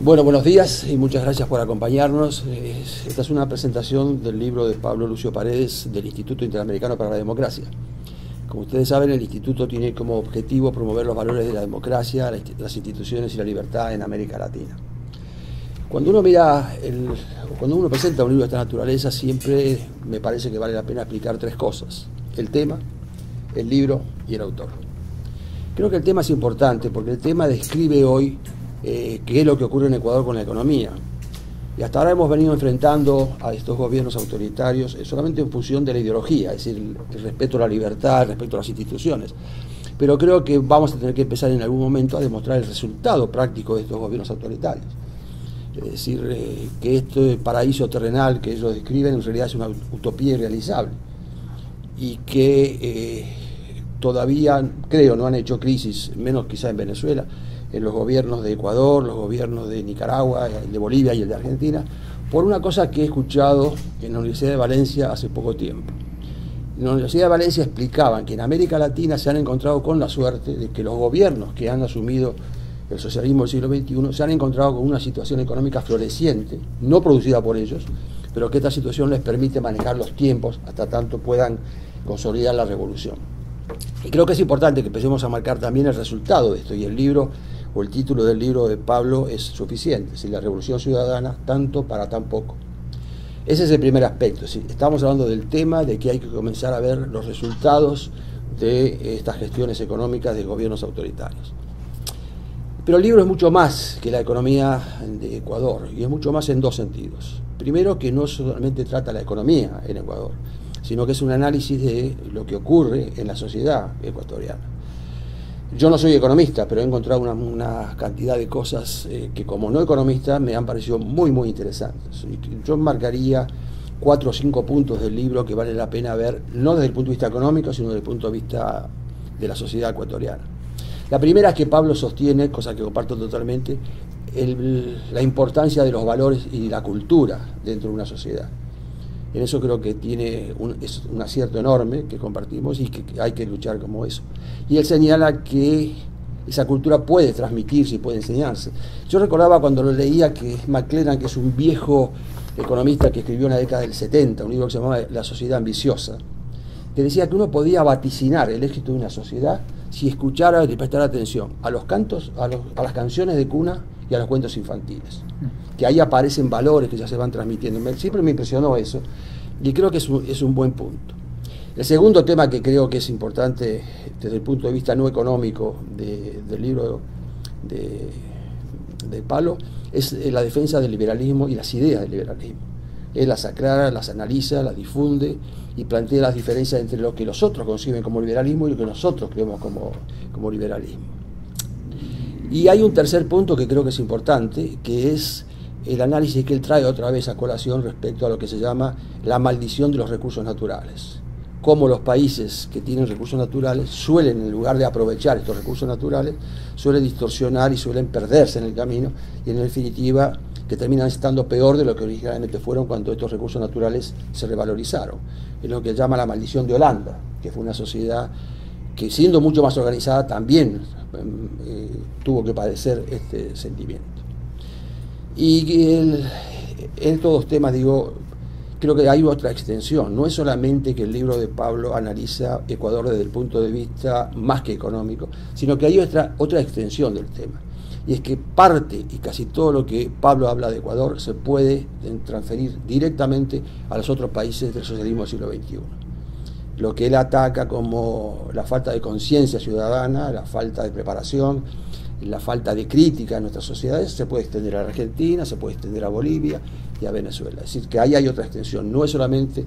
Bueno, buenos días y muchas gracias por acompañarnos. Esta es una presentación del libro de Pablo Lucio Paredes del Instituto Interamericano para la Democracia. Como ustedes saben, el Instituto tiene como objetivo promover los valores de la democracia, las instituciones y la libertad en América Latina. Cuando uno presenta un libro de esta naturaleza, siempre me parece que vale la pena explicar tres cosas: el tema, el libro y el autor. Creo que el tema es importante porque el tema describe hoy qué es lo que ocurre en Ecuador con la economía. Y hasta ahora hemos venido enfrentando a estos gobiernos autoritarios solamente en función de la ideología, es decir, el respeto a la libertad, el respeto a las instituciones. Pero creo que vamos a tener que empezar en algún momento a demostrar el resultado práctico de estos gobiernos autoritarios. Es decir, que este paraíso terrenal que ellos describen en realidad es una utopía irrealizable y que todavía, creo, no han hecho crisis, menos quizá en Venezuela, en los gobiernos de Ecuador, los gobiernos de Nicaragua, el de Bolivia y el de Argentina, por una cosa que he escuchado en la Universidad de Valencia hace poco tiempo. En la Universidad de Valencia explicaban que en América Latina se han encontrado con la suerte de que los gobiernos que han asumido el socialismo del siglo XXI se han encontrado con una situación económica floreciente, no producida por ellos, pero que esta situación les permite manejar los tiempos hasta tanto puedan consolidar la revolución. Y creo que es importante que empecemos a marcar también el resultado de esto, y el libro o el título del libro de Pablo es suficiente: si la revolución ciudadana, tanto para tan poco. Ese es el primer aspecto. Estamos hablando del tema de que hay que comenzar a ver los resultados de estas gestiones económicas de gobiernos autoritarios. Pero el libro es mucho más que la economía de Ecuador, y es mucho más en dos sentidos. Primero, que no solamente trata la economía en Ecuador, sino que es un análisis de lo que ocurre en la sociedad ecuatoriana. Yo no soy economista, pero he encontrado una cantidad de cosas que como no economista me han parecido muy, muy interesantes. Yo marcaría 4 o 5 puntos del libro que vale la pena ver, no desde el punto de vista económico, sino desde el punto de vista de la sociedad ecuatoriana. La primera es que Pablo sostiene, cosa que comparto totalmente, la importancia de los valores y la cultura dentro de una sociedad. En eso creo que es un acierto enorme que compartimos y que hay que luchar como eso. Y él señala que esa cultura puede transmitirse y puede enseñarse. Yo recordaba cuando lo leía que McClellan, que es un viejo economista que escribió en la década del 70, un libro que se llamaba La sociedad ambiciosa, que decía que uno podía vaticinar el éxito de una sociedad si escuchara y prestara atención a los cantos, a las canciones de cuna y a los cuentos infantiles, que ahí aparecen valores que ya se van transmitiendo. Siempre me impresionó eso y creo que es un buen punto. El segundo tema que creo que es importante desde el punto de vista no económico del libro de Pablo es la defensa del liberalismo y las ideas del liberalismo. Él las aclara, las analiza, las difunde y plantea las diferencias entre lo que los otros conciben como liberalismo y lo que nosotros creemos como liberalismo. Y hay un tercer punto que creo que es importante, que es el análisis que él trae otra vez a colación respecto a lo que se llama la maldición de los recursos naturales. Cómo los países que tienen recursos naturales suelen, en lugar de aprovechar estos recursos naturales, suelen distorsionar y suelen perderse en el camino, y en definitiva que terminan estando peor de lo que originalmente fueron cuando estos recursos naturales se revalorizaron. Es lo que llama la maldición de Holanda, que fue una sociedad que, siendo mucho más organizada, también tuvo que padecer este sentimiento. Y en estos dos temas, creo que hay otra extensión. No es solamente que el libro de Pablo analiza Ecuador desde el punto de vista más que económico, sino que hay otra extensión del tema. Y es que parte y casi todo lo que Pablo habla de Ecuador se puede transferir directamente a los otros países del socialismo del siglo XXI. Lo que él ataca como la falta de conciencia ciudadana, la falta de preparación, la falta de crítica en nuestras sociedades, se puede extender a la Argentina, se puede extender a Bolivia y a Venezuela. Es decir, que ahí hay otra extensión. No es solamente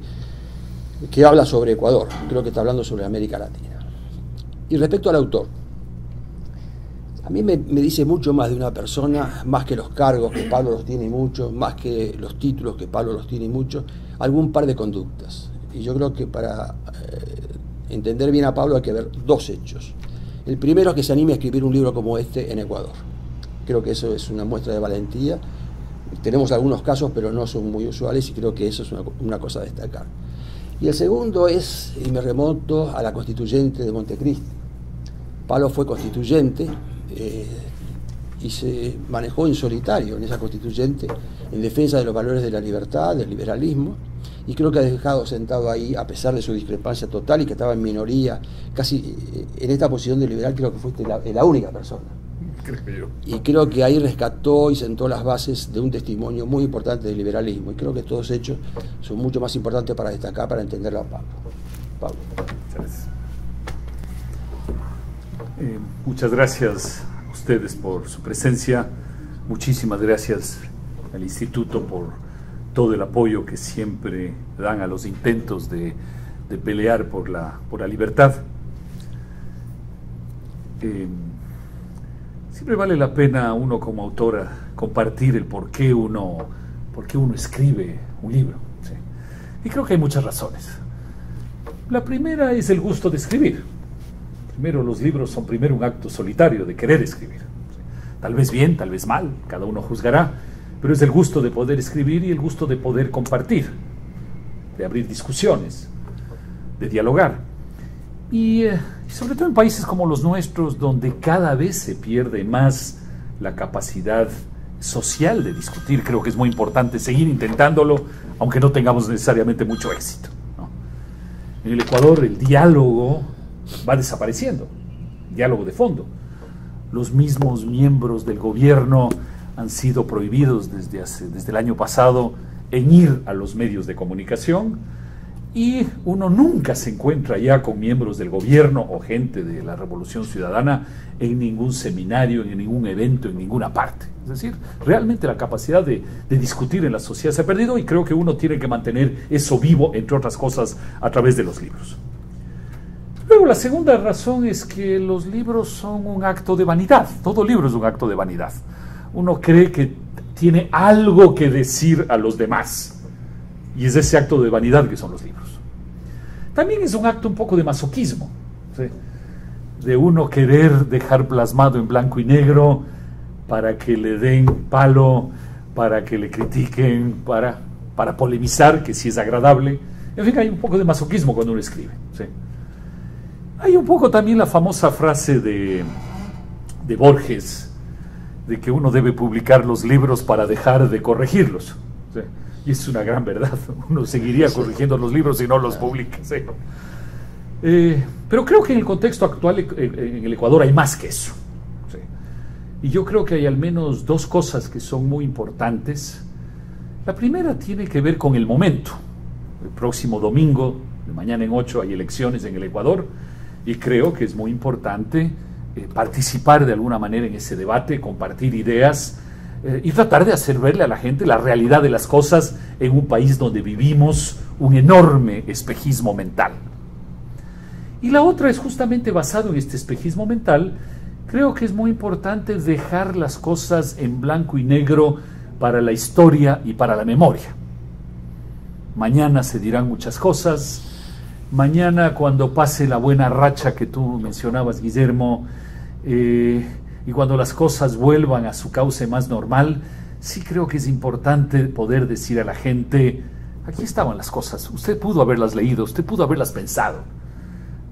que habla sobre Ecuador, creo que está hablando sobre América Latina. Y respecto al autor, a mí me dice mucho más de una persona, más que los cargos, que Pablo los tiene mucho, más que los títulos, que Pablo los tiene mucho, algún par de conductas. Y yo creo que para entender bien a Pablo hay que ver dos hechos. El primero es que se anime a escribir un libro como este en Ecuador. Creo que eso es una muestra de valentía. Tenemos algunos casos, pero no son muy usuales, y creo que eso es una cosa a destacar. Y el segundo es, y me remonto a la constituyente de Montecristi. Pablo fue constituyente y se manejó en solitario en esa constituyente, en defensa de los valores de la libertad, del liberalismo, y creo que ha dejado sentado ahí, a pesar de su discrepancia total y que estaba en minoría, casi en esta posición de liberal, creo que fuiste la única persona. Y creo que ahí rescató y sentó las bases de un testimonio muy importante del liberalismo, y creo que estos hechos son mucho más importantes para destacar, para entenderlo a Pablo. Pablo. Gracias. Muchas gracias a ustedes por su presencia, muchísimas gracias al Instituto por todo el apoyo que siempre dan a los intentos de pelear por la libertad. Siempre vale la pena uno como autora compartir el por qué uno escribe un libro, ¿sí? Y creo que hay muchas razones. La primera es el gusto de escribir. Primero, los libros son primero un acto solitario de querer escribir, ¿sí? Tal vez bien, tal vez mal, cada uno juzgará, pero es el gusto de poder escribir y el gusto de poder compartir, de abrir discusiones, de dialogar. Y sobre todo en países como los nuestros, donde cada vez se pierde más la capacidad social de discutir, creo que es muy importante seguir intentándolo, aunque no tengamos necesariamente mucho éxito, ¿no? En el Ecuador el diálogo va desapareciendo, diálogo de fondo. Los mismos miembros del gobierno han sido prohibidos desde el año pasado en ir a los medios de comunicación, y uno nunca se encuentra ya con miembros del gobierno o gente de la Revolución Ciudadana en ningún seminario, en ningún evento, en ninguna parte. Es decir, realmente la capacidad de discutir en la sociedad se ha perdido, y creo que uno tiene que mantener eso vivo, entre otras cosas, a través de los libros. Luego, la segunda razón es que los libros son un acto de vanidad. Todo libro es un acto de vanidad. Uno cree que tiene algo que decir a los demás, y es ese acto de vanidad que son los libros. También es un acto un poco de masoquismo, ¿sí? De uno querer dejar plasmado en blanco y negro para que le den palo, para que le critiquen, para polemizar, que sí es agradable. En fin, hay un poco de masoquismo cuando uno escribe, ¿sí? Hay un poco también la famosa frase de Borges, de que uno debe publicar los libros para dejar de corregirlos, ¿sí? Y es una gran verdad. Uno seguiría corrigiendo los libros si no los publica, ¿sí? Pero creo que en el contexto actual en el Ecuador hay más que eso, ¿sí? Y yo creo que hay al menos dos cosas que son muy importantes. La primera tiene que ver con el momento. El próximo domingo, de mañana en 8, hay elecciones en el Ecuador, y creo que es muy importante participar de alguna manera en ese debate, compartir ideas, y tratar de hacer verle a la gente la realidad de las cosas en un país donde vivimos un enorme espejismo mental. Y la otra es justamente basado en este espejismo mental. Creo que es muy importante dejar las cosas en blanco y negro para la historia y para la memoria. Mañana se dirán muchas cosas. Mañana, cuando pase la buena racha que tú mencionabas, Guillermo, y cuando las cosas vuelvan a su cauce más normal, sí creo que es importante poder decir a la gente: aquí estaban las cosas, usted pudo haberlas leído, usted pudo haberlas pensado.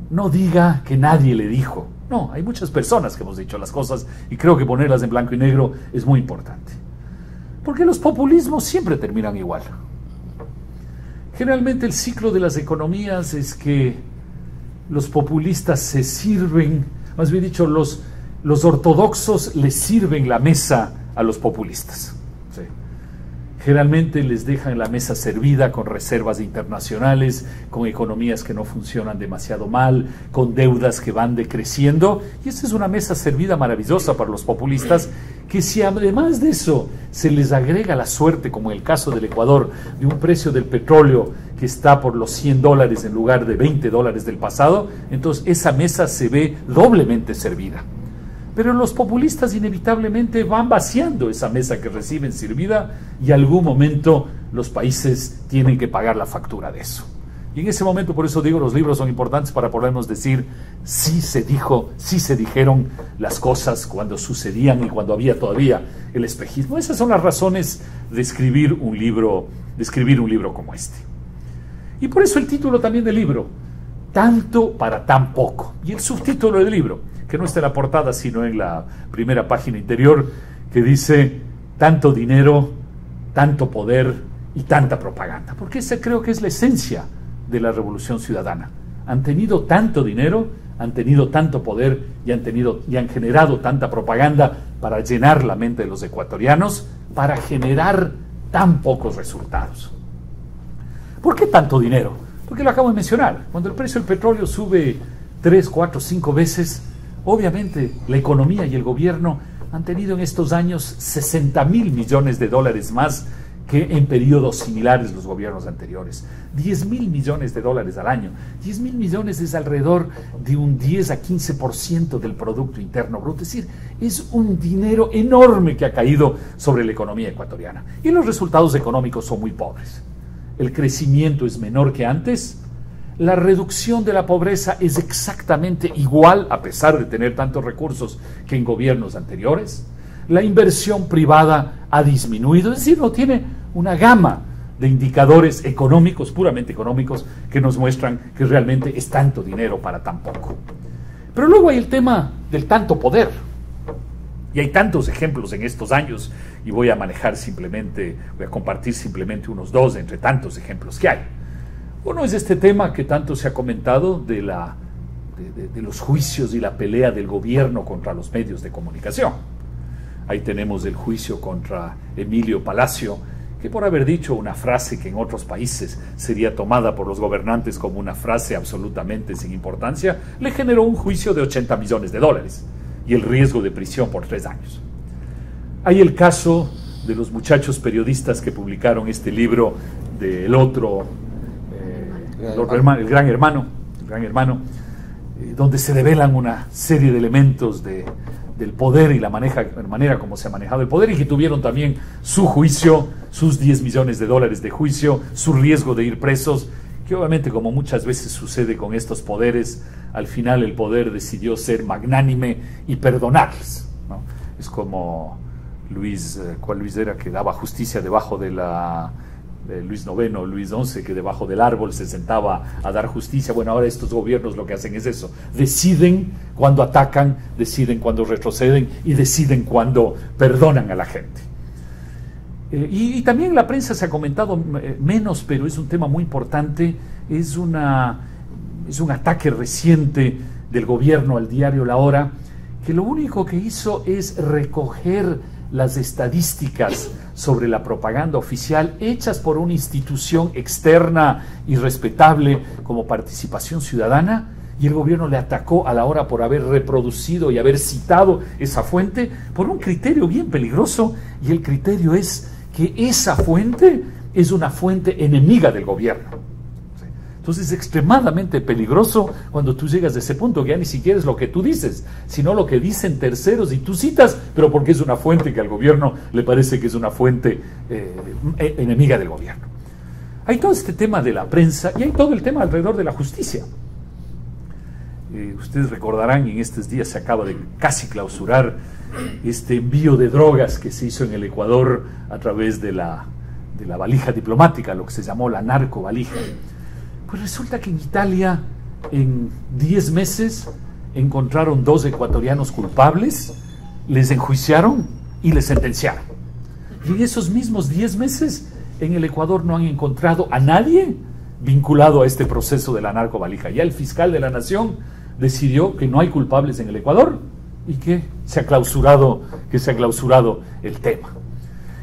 No diga que nadie le dijo. No, hay muchas personas que hemos dicho las cosas, y creo que ponerlas en blanco y negro es muy importante. Porque los populismos siempre terminan igual. Generalmente el ciclo de las economías es que los populistas se sirven, más bien dicho, los ortodoxos les sirven la mesa a los populistas, ¿sí? Generalmente les dejan la mesa servida con reservas internacionales, con economías que no funcionan demasiado mal, con deudas que van decreciendo, y esta es una mesa servida maravillosa para los populistas, que si además de eso se les agrega la suerte, como en el caso del Ecuador, de un precio del petróleo que está por los $100 en lugar de $20 del pasado, entonces esa mesa se ve doblemente servida. Pero los populistas inevitablemente van vaciando esa mesa que reciben servida, y algún momento los países tienen que pagar la factura de eso. Y en ese momento, por eso digo, los libros son importantes para podernos decir: sí se dijo, sí se dijeron las cosas cuando sucedían y cuando había todavía el espejismo. Esas son las razones de escribir un libro como este. Y por eso el título también del libro: tanto para tan poco. Y el subtítulo del libro: que no está en la portada, sino en la primera página interior, que dice: tanto dinero, tanto poder y tanta propaganda. Porque esa creo que es la esencia de la Revolución Ciudadana. Han tenido tanto dinero, han tenido tanto poder y han generado tanta propaganda para llenar la mente de los ecuatorianos, para generar tan pocos resultados. ¿Por qué tanto dinero? Porque lo acabo de mencionar. Cuando el precio del petróleo sube 3, 4, 5 veces, obviamente la economía y el gobierno han tenido en estos años 60.000 millones de dólares más que en periodos similares los gobiernos anteriores. 10.000 millones de dólares al año. 10.000 millones es alrededor de un 10 a 15% del Producto Interno Bruto. Es decir, es un dinero enorme que ha caído sobre la economía ecuatoriana. Y los resultados económicos son muy pobres. El crecimiento es menor que antes. La reducción de la pobreza es exactamente igual, a pesar de tener tantos recursos, que en gobiernos anteriores. La inversión privada ha disminuido, es decir, no tiene una gama de indicadores económicos, puramente económicos, que nos muestran que realmente es tanto dinero para tan poco. Pero luego hay el tema del tanto poder. Y hay tantos ejemplos en estos años, y voy a compartir simplemente unos dos entre tantos ejemplos que hay. Uno es este tema que tanto se ha comentado de los juicios y la pelea del gobierno contra los medios de comunicación. Ahí tenemos el juicio contra Emilio Palacio, que por haber dicho una frase que en otros países sería tomada por los gobernantes como una frase absolutamente sin importancia, le generó un juicio de 80 millones de dólares y el riesgo de prisión por 3 años. Hay el caso de los muchachos periodistas que publicaron este libro del El Gran Hermano, donde se develan una serie de elementos del poder y la manera como se ha manejado el poder, y que tuvieron también su juicio, sus 10 millones de dólares de juicio, su riesgo de ir presos, que obviamente, como muchas veces sucede con estos poderes, al final el poder decidió ser magnánime y perdonarles, ¿no? Es como ¿cuál Luis era que daba justicia debajo de Luis IX, Luis XI, que debajo del árbol se sentaba a dar justicia? Bueno, ahora estos gobiernos lo que hacen es eso: deciden cuando atacan, deciden cuando retroceden y deciden cuando perdonan a la gente. Y también la prensa se ha comentado menos, pero es un tema muy importante. Es un ataque reciente del gobierno al diario La Hora, que lo único que hizo es recoger las estadísticas sobre la propaganda oficial hechas por una institución externa y respetable como Participación Ciudadana, y el gobierno le atacó a La Hora por haber reproducido y haber citado esa fuente por un criterio bien peligroso, y el criterio es que esa fuente es una fuente enemiga del gobierno. Entonces es extremadamente peligroso cuando tú llegas a ese punto, que ya ni siquiera es lo que tú dices, sino lo que dicen terceros y tú citas, pero porque es una fuente que al gobierno le parece que es una fuente enemiga del gobierno. Hay todo este tema de la prensa y hay todo el tema alrededor de la justicia. Ustedes recordarán, en estos días se acaba de casi clausurar este envío de drogas que se hizo en el Ecuador a través de la valija diplomática, lo que se llamó la narcovalija. Pues resulta que en Italia, en 10 meses, encontraron 2 ecuatorianos culpables, les enjuiciaron y les sentenciaron. Y en esos mismos 10 meses, en el Ecuador no han encontrado a nadie vinculado a este proceso de la narcovalija. Ya el fiscal de la Nación decidió que no hay culpables en el Ecuador y que se ha clausurado el tema.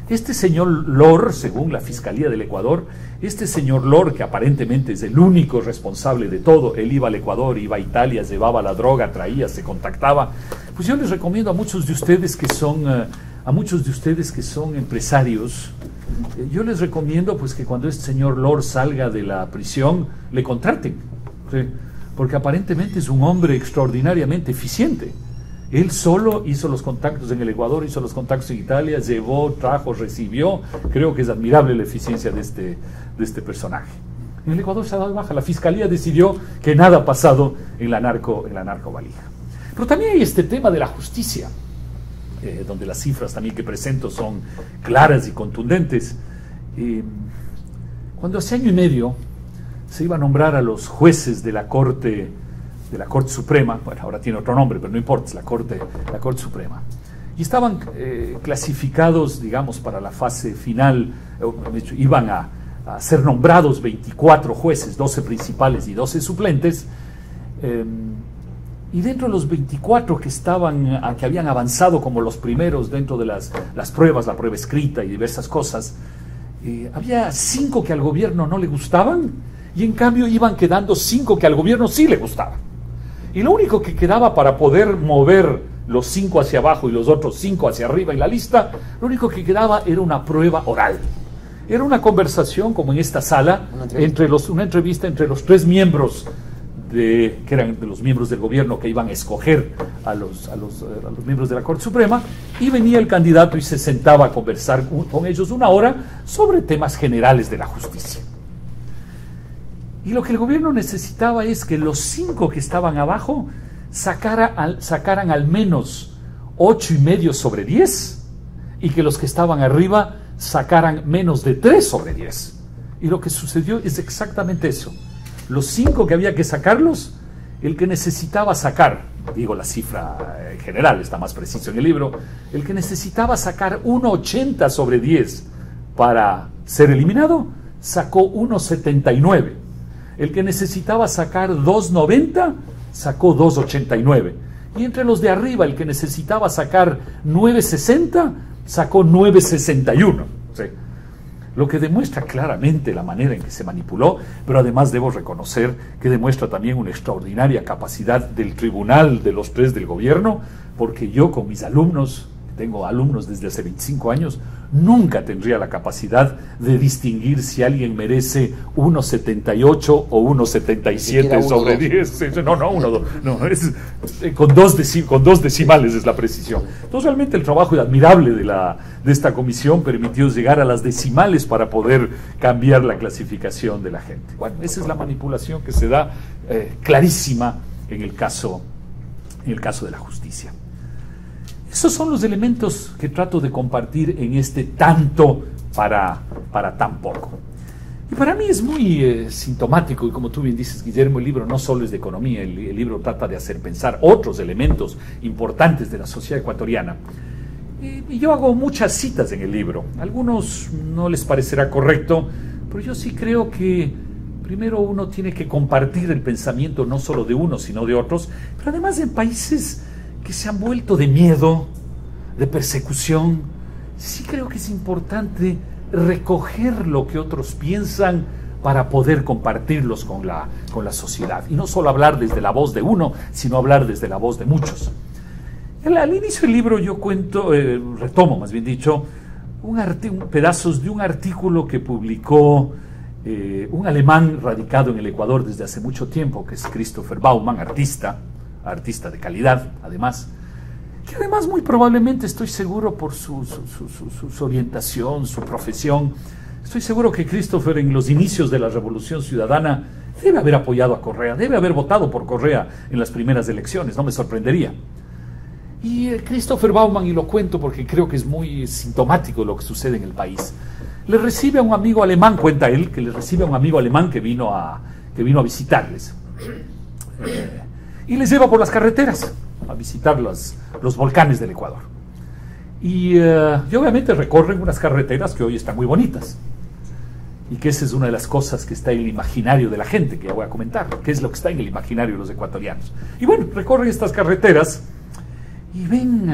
Este señor Lor, según la Fiscalía del Ecuador, este señor Lor, que aparentemente es el único responsable de todo, él iba al Ecuador, iba a Italia, llevaba la droga, traía, se contactaba, pues yo les recomiendo a muchos de ustedes que son empresarios, yo les recomiendo pues que cuando este señor Lor salga de la prisión, le contraten, ¿sí? Porque aparentemente es un hombre extraordinariamente eficiente. Él solo hizo los contactos en el Ecuador, hizo los contactos en Italia, llevó, trajo, recibió. Creo que es admirable la eficiencia de este personaje. En el Ecuador se ha dado baja. La Fiscalía decidió que nada ha pasado en la narcovalija. Pero también hay este tema de la justicia, donde las cifras también que presento son claras y contundentes. Cuando hace año y medio se iba a nombrar a los jueces de la Corte de la Corte Suprema. Bueno, ahora tiene otro nombre, pero no importa, es la Corte Suprema. Y estaban clasificados, digamos, para la fase final, iban a ser nombrados 24 jueces, 12 principales y 12 suplentes, y dentro de los 24 que habían avanzado como los primeros dentro de las pruebas, la prueba escrita y diversas cosas, había 5 que al gobierno no le gustaban, y en cambio iban quedando 5 que al gobierno sí le gustaban. Y lo único que quedaba para poder mover los 5 hacia abajo y los otros 5 hacia arriba en la lista, lo único que quedaba era una prueba oral. Era una conversación, como en esta sala, una entrevista entre los 3 miembros, que eran de los miembros del gobierno que iban a escoger a los miembros de la Corte Suprema, y venía el candidato y se sentaba a conversar con ellos 1 hora sobre temas generales de la justicia. Y lo que el gobierno necesitaba es que los 5 que estaban abajo sacaran al menos 8,5 sobre 10, y que los que estaban arriba sacaran menos de 3 sobre 10. Y lo que sucedió es exactamente eso. Los 5 que había que sacarlos, el que necesitaba sacar, digo la cifra en general, está más preciso en el libro, el que necesitaba sacar 1,80 sobre 10 para ser eliminado, sacó 1,79. El que necesitaba sacar 2,90, sacó 2,89. Y entre los de arriba, el que necesitaba sacar 9,60, sacó 9,61. ¿Sí? Lo que demuestra claramente la manera en que se manipuló, pero además debo reconocer que demuestra también una extraordinaria capacidad del tribunal de los 3 del gobierno, porque yo con mis alumnos, tengo alumnos desde hace 25 años, nunca tendría la capacidad de distinguir si alguien merece 1,78 o 1,77 sobre 10. No, 1,2. No, es con dos decimales es la precisión. Entonces realmente el trabajo admirable de esta comisión permitió llegar a las decimales para poder cambiar la clasificación de la gente. Bueno, esa es la manipulación que se da clarísima en el caso de la justicia. Esos son los elementos que trato de compartir en este tanto para tan poco. Y para mí es muy sintomático, y como tú bien dices, Guillermo, el libro no solo es de economía, el libro trata de hacer pensar otros elementos importantes de la sociedad ecuatoriana. Y yo hago muchas citas en el libro. A algunos no les parecerá correcto, pero yo sí creo que primero uno tiene que compartir el pensamiento no solo de uno, sino de otros, pero además en países que se han vuelto de miedo, de persecución. Sí creo que es importante recoger lo que otros piensan para poder compartirlos con la sociedad. Y no solo hablar desde la voz de uno, sino hablar desde la voz de muchos. Al inicio del libro yo retomo más bien dicho, pedazos de un artículo que publicó un alemán radicado en el Ecuador desde hace mucho tiempo, que es Christopher Baumann, artista de calidad, además, que además muy probablemente, estoy seguro por su orientación, su profesión, estoy seguro que Christopher en los inicios de la Revolución Ciudadana debe haber apoyado a Correa, debe haber votado por Correa en las primeras elecciones, no me sorprendería. Y Christopher Baumann, y lo cuento porque creo que es muy sintomático de lo que sucede en el país, le recibe a un amigo alemán, cuenta él, que le recibe a un amigo alemán que vino a visitarles. Y les lleva por las carreteras a visitar los volcanes del Ecuador. Y obviamente recorren unas carreteras que hoy están muy bonitas. Y que esa es una de las cosas que está en el imaginario de la gente, que ya voy a comentar, qué es lo que está en el imaginario de los ecuatorianos. Y bueno, recorren estas carreteras y ven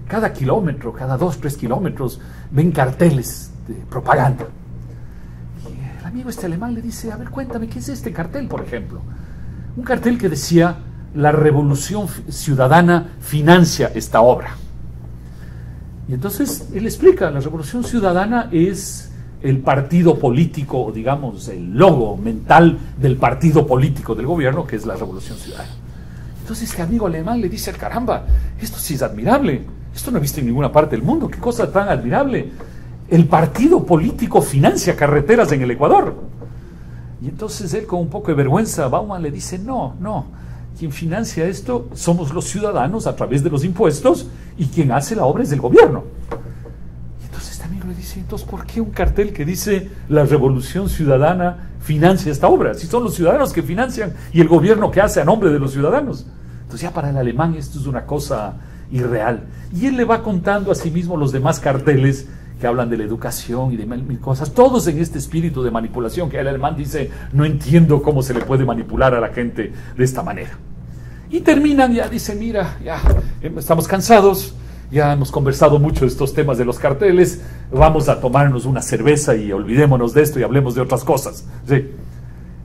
cada kilómetro, cada 2-3 kilómetros, ven carteles de propaganda. Y el amigo alemán le dice, a ver, cuéntame, ¿qué es este cartel, por ejemplo? Un cartel que decía: la Revolución Ciudadana financia esta obra. Y entonces él explica, la Revolución Ciudadana es el partido político, o digamos, el logo mental del partido político del gobierno, que es la Revolución Ciudadana. Entonces este amigo alemán le dice, caramba, esto sí es admirable, esto no he visto en ninguna parte del mundo, qué cosa tan admirable. El partido político financia carreteras en el Ecuador. Y entonces él, con un poco de vergüenza, Baumann le dice, no, quien financia esto somos los ciudadanos a través de los impuestos, y quien hace la obra es el gobierno. Y entonces este amigo le dice, entonces, ¿por qué un cartel que dice la Revolución Ciudadana financia esta obra? Si son los ciudadanos que financian y el gobierno que hace a nombre de los ciudadanos. Entonces ya para el alemán esto es una cosa irreal. Y él le va contando a sí mismo los demás carteles que hablan de la educación y de mil cosas, todos en este espíritu de manipulación, que el alemán dice, no entiendo cómo se le puede manipular a la gente de esta manera. Y terminan, ya dicen, mira, ya estamos cansados, ya hemos conversado mucho de estos temas de los carteles, vamos a tomarnos una cerveza y olvidémonos de esto y hablemos de otras cosas. ¿Sí?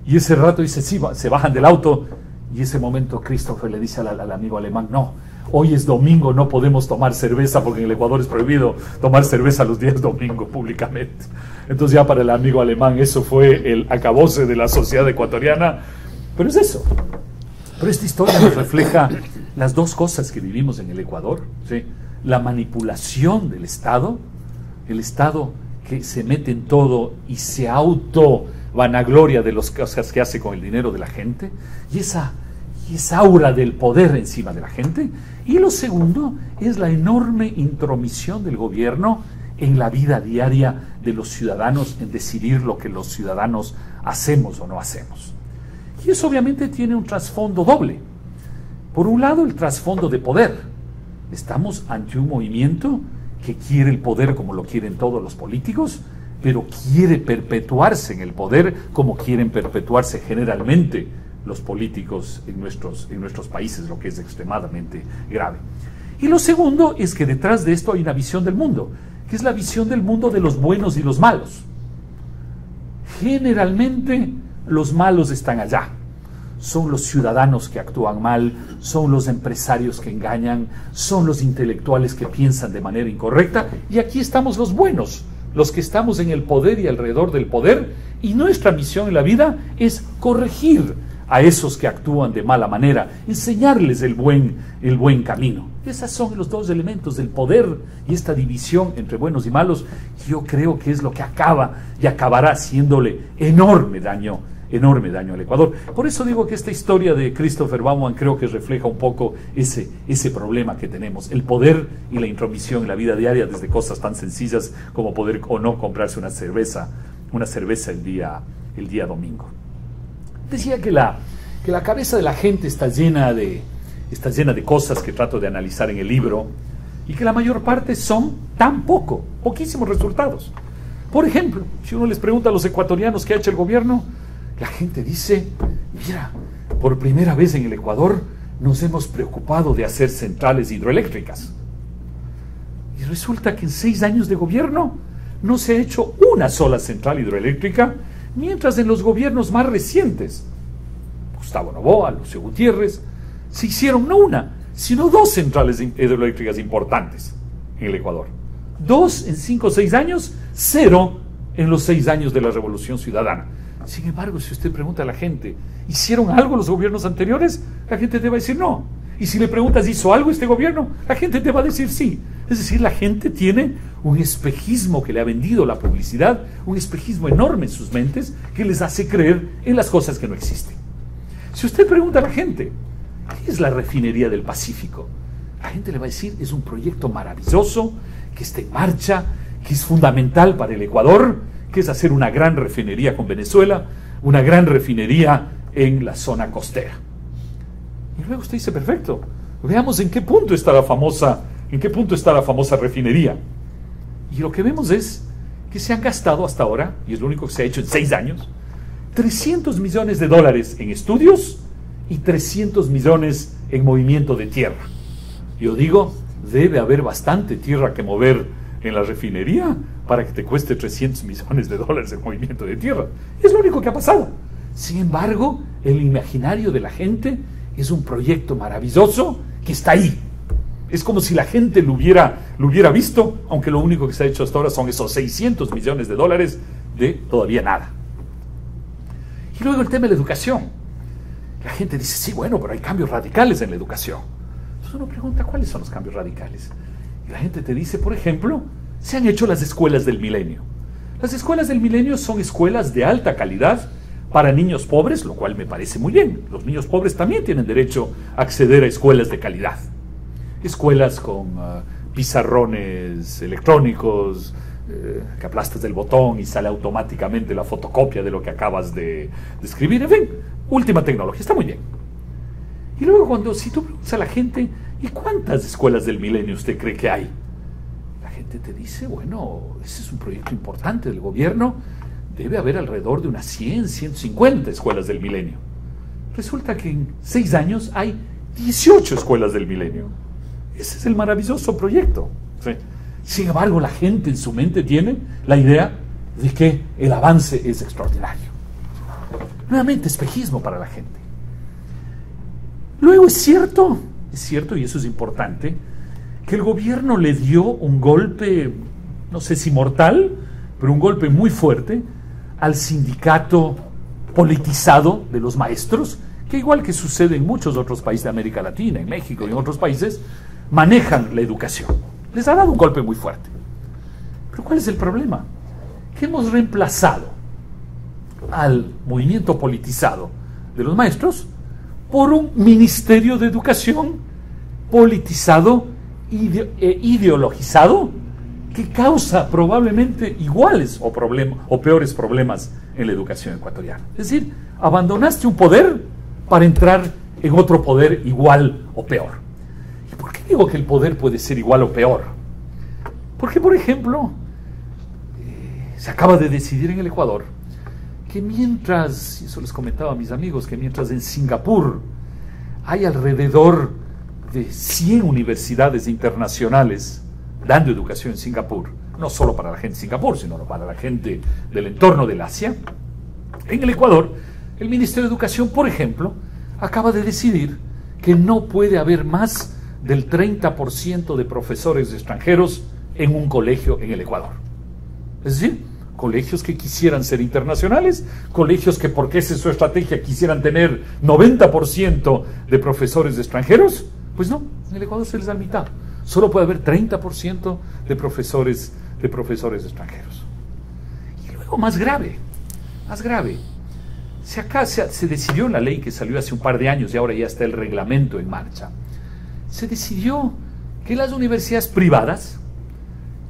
Y ese rato dice, sí, se bajan del auto, y ese momento Christopher le dice al amigo alemán, no, hoy es domingo, no podemos tomar cerveza porque en el Ecuador es prohibido tomar cerveza los días domingo públicamente. Entonces ya para el amigo alemán eso fue el acabose de la sociedad ecuatoriana. Pero es eso. Pero esta historia nos refleja las dos cosas que vivimos en el Ecuador, ¿sí? La manipulación del Estado, el Estado que se mete en todo y se vanagloria de las cosas que hace con el dinero de la gente, y esa aura del poder encima de la gente. Y lo segundo es la enorme intromisión del gobierno en la vida diaria de los ciudadanos, en decidir lo que los ciudadanos hacemos o no hacemos. Y eso obviamente tiene un trasfondo doble. Por un lado, el trasfondo de poder. Estamos ante un movimiento que quiere el poder como lo quieren todos los políticos, pero quiere perpetuarse en el poder como quieren perpetuarse generalmente los políticos en nuestros países, lo que es extremadamente grave. Y lo segundo es que detrás de esto hay una visión del mundo, que es la visión del mundo de los buenos y los malos. Generalmente los malos están allá. Son los ciudadanos que actúan mal, son los empresarios que engañan, son los intelectuales que piensan de manera incorrecta, y aquí estamos los buenos, los que estamos en el poder y alrededor del poder, y nuestra misión en la vida es corregir a esos que actúan de mala manera, enseñarles el buen camino. Esos son los dos elementos del poder y esta división entre buenos y malos. Yo creo que es lo que acaba y acabará haciéndole enorme daño al Ecuador. Por eso digo que esta historia de Christopher Baumann creo que refleja un poco ese problema que tenemos, el poder y la intromisión en la vida diaria, desde cosas tan sencillas como poder o no comprarse una cerveza el día domingo. Decía que la cabeza de la gente está llena de cosas que trato de analizar en el libro, y que la mayor parte son poquísimos resultados. Por ejemplo, si uno les pregunta a los ecuatorianos qué ha hecho el gobierno, la gente dice, mira, por primera vez en el Ecuador nos hemos preocupado de hacer centrales hidroeléctricas. Y resulta que en 6 años de gobierno no se ha hecho una sola central hidroeléctrica, mientras en los gobiernos más recientes, Gustavo Noboa, Lucio Gutiérrez, se hicieron no una, sino 2 centrales hidroeléctricas importantes en el Ecuador. 2 en 5 o 6 años, 0 en los 6 años de la Revolución Ciudadana. Sin embargo, si usted pregunta a la gente, ¿hicieron algo los gobiernos anteriores? La gente te va a decir no. Y si le preguntas, ¿hizo algo este gobierno? La gente te va a decir sí. Es decir, la gente tiene un espejismo que le ha vendido la publicidad, un espejismo enorme en sus mentes que les hace creer en las cosas que no existen. Si usted pregunta a la gente, ¿qué es la refinería del Pacífico? La gente le va a decir, es un proyecto maravilloso, que está en marcha, que es fundamental para el Ecuador, que es hacer una gran refinería con Venezuela, una gran refinería en la zona costera. Y luego usted dice, perfecto, veamos en qué punto está la famosa refinería. Y lo que vemos es que se han gastado hasta ahora, y es lo único que se ha hecho en 6 años, $300 millones en estudios y 300 millones en movimiento de tierra. Yo digo, debe haber bastante tierra que mover en la refinería para que te cueste $300 millones en movimiento de tierra. Es lo único que ha pasado. Sin embargo, el imaginario de la gente es un proyecto maravilloso que está ahí. Es como si la gente lo hubiera visto, aunque lo único que se ha hecho hasta ahora son esos $600 millones de todavía nada. Y luego el tema de la educación. La gente dice, sí, bueno, pero hay cambios radicales en la educación. Entonces uno pregunta, ¿cuáles son los cambios radicales? Y la gente te dice, por ejemplo, se han hecho las escuelas del milenio. Las escuelas del milenio son escuelas de alta calidad para niños pobres, lo cual me parece muy bien. Los niños pobres también tienen derecho a acceder a escuelas de calidad. Escuelas con pizarrones electrónicos, que aplastas el botón y sale automáticamente la fotocopia de lo que acabas de escribir. En fin, última tecnología, está muy bien. Y luego si tú preguntas a la gente, ¿y cuántas escuelas del milenio usted cree que hay? La gente te dice, bueno, ese es un proyecto importante del gobierno, debe haber alrededor de unas 100, 150 escuelas del milenio. Resulta que en 6 años hay 18 escuelas del milenio. Ese es el maravilloso proyecto. ¿Sí? Sin embargo, la gente en su mente tiene la idea de que el avance es extraordinario. Nuevamente, espejismo para la gente. Luego es cierto, y eso es importante, que el gobierno le dio un golpe, no sé si mortal, pero un golpe muy fuerte al sindicato politizado de los maestros, que igual que sucede en muchos otros países de América Latina, en México y en otros países, manejan la educación. Les ha dado un golpe muy fuerte. Pero ¿cuál es el problema? Que hemos reemplazado al movimiento politizado de los maestros por un ministerio de educación politizado e ideologizado que causa probablemente iguales o peores problemas en la educación ecuatoriana. Es decir, abandonaste un poder para entrar en otro poder igual o peor. ¿Y por qué digo que el poder puede ser igual o peor? Porque, por ejemplo, se acaba de decidir en el Ecuador que mientras, y eso les comentaba a mis amigos, que mientras en Singapur hay alrededor de 100 universidades internacionales dando educación en Singapur, no solo para la gente de Singapur, sino para la gente del entorno del Asia, en el Ecuador, el Ministerio de Educación, por ejemplo, acaba de decidir que no puede haber más del 30% de profesores extranjeros en un colegio en el Ecuador. Es decir, colegios que quisieran ser internacionales, colegios que, porque esa es su estrategia, quisieran tener 90% de profesores extranjeros, pues no, en el Ecuador se les da la mitad. Solo puede haber 30% de profesores extranjeros. Y luego, más grave, se decidió en la ley que salió hace un par de años y ahora ya está el reglamento en marcha, se decidió que las universidades privadas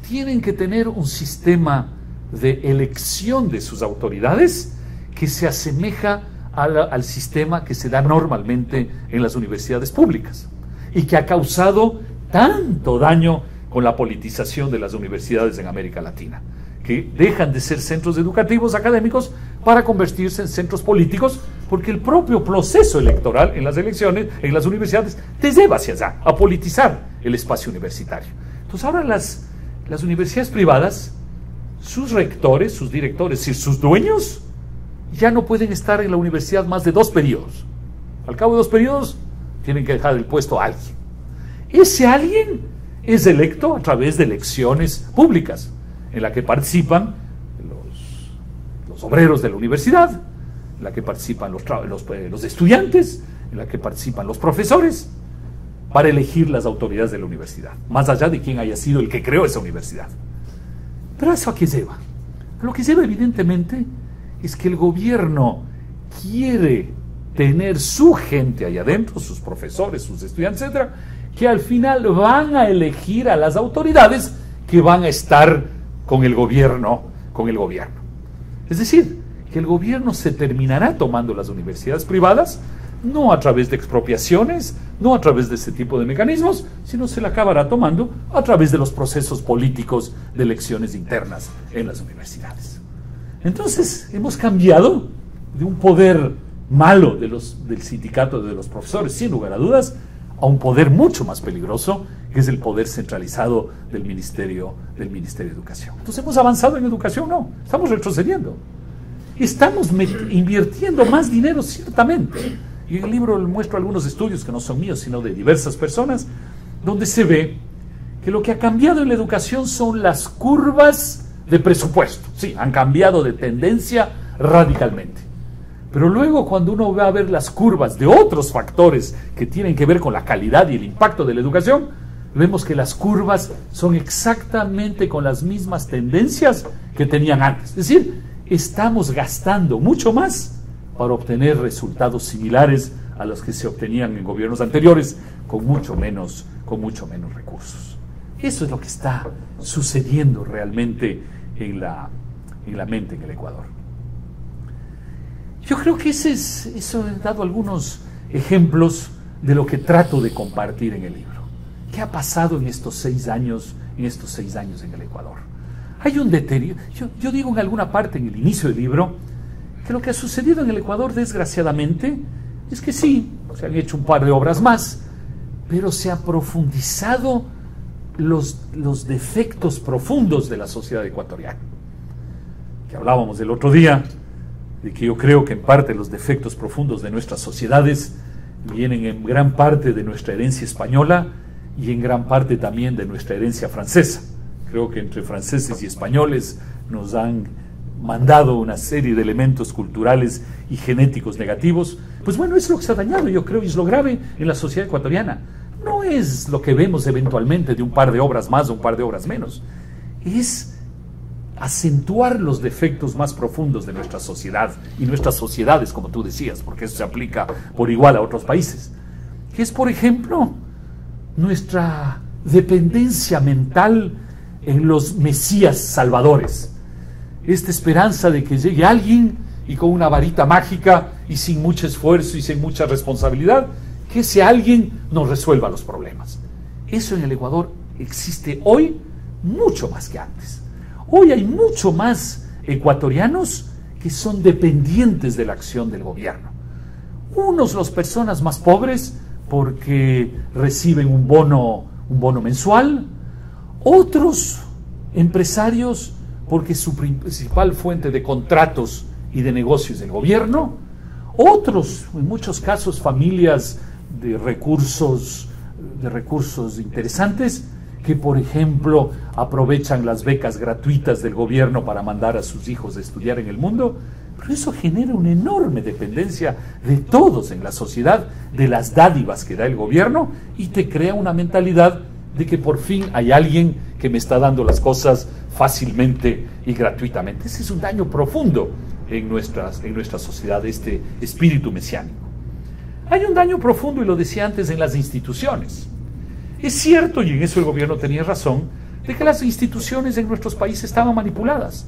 tienen que tener un sistema de elección de sus autoridades que se asemeja al sistema que se da normalmente en las universidades públicas y que ha causado tanto daño con la politización de las universidades en América Latina, que dejan de ser centros educativos académicos para convertirse en centros políticos, porque el propio proceso electoral en las elecciones, en las universidades, te lleva hacia allá, a politizar el espacio universitario. Entonces ahora las universidades privadas, sus rectores, sus directores y sus dueños ya no pueden estar en la universidad más de 2 periodos. Al cabo de 2 periodos tienen que dejar el puesto a alguien. Ese alguien es electo a través de elecciones públicas, en la que participan los obreros de la universidad, en la que participan los estudiantes, en la que participan los profesores, para elegir las autoridades de la universidad, más allá de quién haya sido el que creó esa universidad. Pero ¿eso a qué lleva? Lo que lleva, evidentemente, es que el gobierno quiere tener su gente ahí adentro, sus profesores, sus estudiantes, etcétera, que al final van a elegir a las autoridades que van a estar con el gobierno. Es decir, que el gobierno se terminará tomando las universidades privadas, no a través de expropiaciones, no a través de ese tipo de mecanismos, sino se la acabará tomando a través de los procesos políticos de elecciones internas en las universidades. Entonces, hemos cambiado de un poder malo del sindicato de los profesores, sin lugar a dudas, a un poder mucho más peligroso, que es el poder centralizado del Ministerio de Educación. Entonces, ¿hemos avanzado en educación? No, estamos retrocediendo. Estamos invirtiendo más dinero, ciertamente. Y en el libro muestro algunos estudios que no son míos, sino de diversas personas, donde se ve que lo que ha cambiado en la educación son las curvas de presupuesto. Sí, han cambiado de tendencia radicalmente. Pero luego, cuando uno va a ver las curvas de otros factores que tienen que ver con la calidad y el impacto de la educación, vemos que las curvas son exactamente con las mismas tendencias que tenían antes. Es decir, estamos gastando mucho más para obtener resultados similares a los que se obtenían en gobiernos anteriores con mucho menos recursos. Eso es lo que está sucediendo realmente en la mente en el Ecuador. Yo creo que eso he dado algunos ejemplos de lo que trato de compartir en el libro. ¿Qué ha pasado en estos 6 años, en el Ecuador? Hay un deterioro. Yo digo en alguna parte en el inicio del libro que lo que ha sucedido en el Ecuador, desgraciadamente, es que sí, se han hecho un par de obras más, pero se han profundizado los defectos profundos de la sociedad ecuatoriana. Que hablábamos el otro día, de que yo creo que en parte los defectos profundos de nuestras sociedades vienen en gran parte de nuestra herencia española y en gran parte también de nuestra herencia francesa. Creo que entre franceses y españoles nos han mandado una serie de elementos culturales y genéticos negativos. Pues bueno, es lo que se ha dañado, yo creo, y es lo grave en la sociedad ecuatoriana. No es lo que vemos eventualmente de un par de obras más o un par de obras menos. Es acentuar los defectos más profundos de nuestra sociedad y nuestras sociedades, como tú decías, porque eso se aplica por igual a otros países. Que es, por ejemplo, nuestra dependencia mental en los mesías salvadores. Esta esperanza de que llegue alguien y con una varita mágica y sin mucho esfuerzo y sin mucha responsabilidad, que ese alguien nos resuelva los problemas. Eso en el Ecuador existe hoy mucho más que antes. Hoy hay mucho más ecuatorianos que son dependientes de la acción del gobierno. Unos, las personas más pobres, porque reciben un bono mensual. Otros, empresarios, porque su principal fuente de contratos y de negocios es el gobierno. Otros, en muchos casos, familias de recursos interesantes, que por ejemplo aprovechan las becas gratuitas del gobierno para mandar a sus hijos a estudiar en el mundo. Pero eso genera una enorme dependencia de todos en la sociedad, de las dádivas que da el gobierno, y te crea una mentalidad de que por fin hay alguien que me está dando las cosas fácilmente y gratuitamente. Ese es un daño profundo en nuestra sociedad, este espíritu mesiánico. Hay un daño profundo, y lo decía antes, en las instituciones. Es cierto, y en eso el gobierno tenía razón, de que las instituciones en nuestros países estaban manipuladas.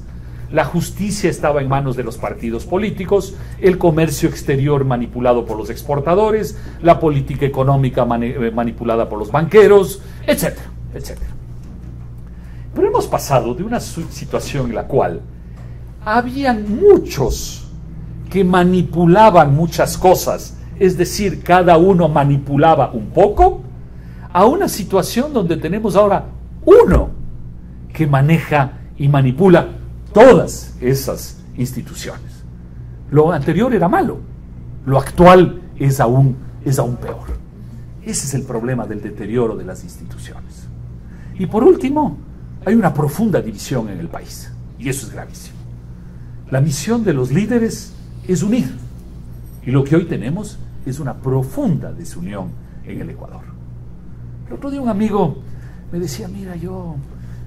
La justicia estaba en manos de los partidos políticos, el comercio exterior manipulado por los exportadores, la política económica manipulada por los banqueros, etcétera, etcétera. Pero hemos pasado de una situación en la cual habían muchos que manipulaban muchas cosas, es decir, cada uno manipulaba un poco, a una situación donde tenemos ahora uno que maneja y manipula todas esas instituciones. Lo anterior era malo, lo actual es aún peor. Ese es el problema del deterioro de las instituciones. Y por último, hay una profunda división en el país, y eso es gravísimo. La misión de los líderes es unir, y lo que hoy tenemos es una profunda desunión en el Ecuador. El otro día un amigo me decía, mira, yo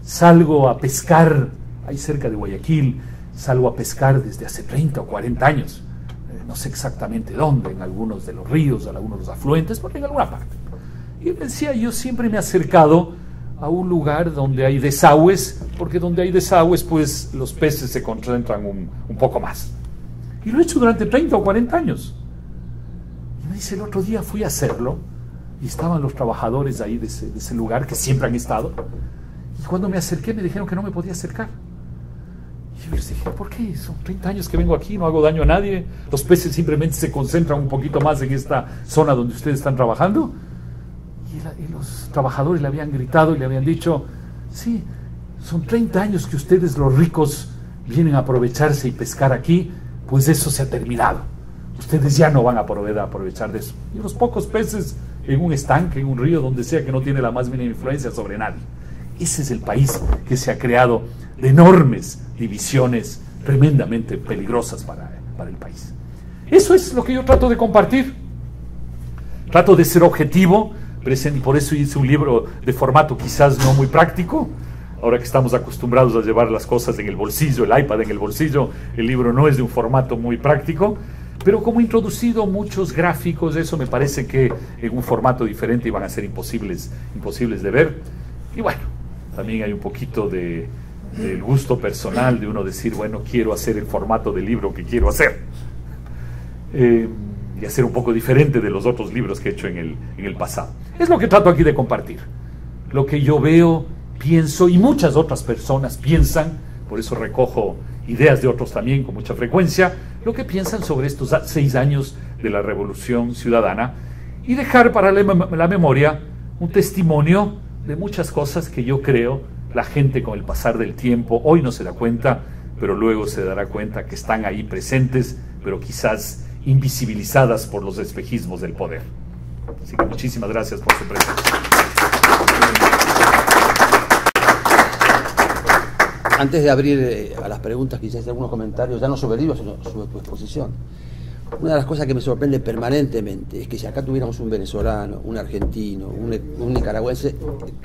salgo a pescar, ahí cerca de Guayaquil, salgo a pescar desde hace 30 o 40 años, no sé exactamente dónde, en algunos de los ríos, en algunos de los afluentes, porque en alguna parte. Y me decía, yo siempre me he acercado a un lugar donde hay desagües, porque donde hay desagües, pues los peces se concentran un poco más. Y lo he hecho durante 30 o 40 años. Y me dice, el otro día fui a hacerlo, y estaban los trabajadores ahí de ese lugar, que siempre han estado, y cuando me acerqué me dijeron que no me podía acercar. Y yo les dije, ¿por qué? Son 30 años que vengo aquí, no hago daño a nadie, los peces simplemente se concentran un poquito más en esta zona donde ustedes están trabajando. Y los trabajadores le habían gritado y le habían dicho, sí, son 30 años que ustedes los ricos vienen a aprovecharse y pescar aquí, pues eso se ha terminado. Ustedes ya no van a poder aprovechar de eso. Y los pocos peces en un estanque, en un río, donde sea, que no tiene la más mínima influencia sobre nadie. Ese es el país que se ha creado de enormes divisiones tremendamente peligrosas para el país. Eso es lo que yo trato de compartir. Trato de ser objetivo, y por eso hice un libro de formato quizás no muy práctico. Ahora que estamos acostumbrados a llevar las cosas en el bolsillo, el iPad en el bolsillo, el libro no es de un formato muy práctico, pero como he introducido muchos gráficos, eso me parece que en un formato diferente iban a ser imposibles de ver. Y bueno, también hay un poquito del gusto personal de uno decir, bueno, quiero hacer el formato de libro que quiero hacer. Y hacer un poco diferente de los otros libros que he hecho en el pasado. Es lo que trato aquí de compartir. Lo que yo veo, pienso, y muchas otras personas piensan, por eso recojo ideas de otros también con mucha frecuencia, lo que piensan sobre estos 6 años de la Revolución Ciudadana, y dejar para la memoria un testimonio de muchas cosas que yo creo la gente con el pasar del tiempo hoy no se da cuenta, pero luego se dará cuenta que están ahí presentes, pero quizás invisibilizadas por los espejismos del poder. Así que muchísimas gracias por su presencia. Antes de abrir a las preguntas, quizás algunos comentarios, ya no sobre el libro, sino sobre tu exposición. Una de las cosas que me sorprende permanentemente es que si acá tuviéramos un venezolano, un argentino, un nicaragüense,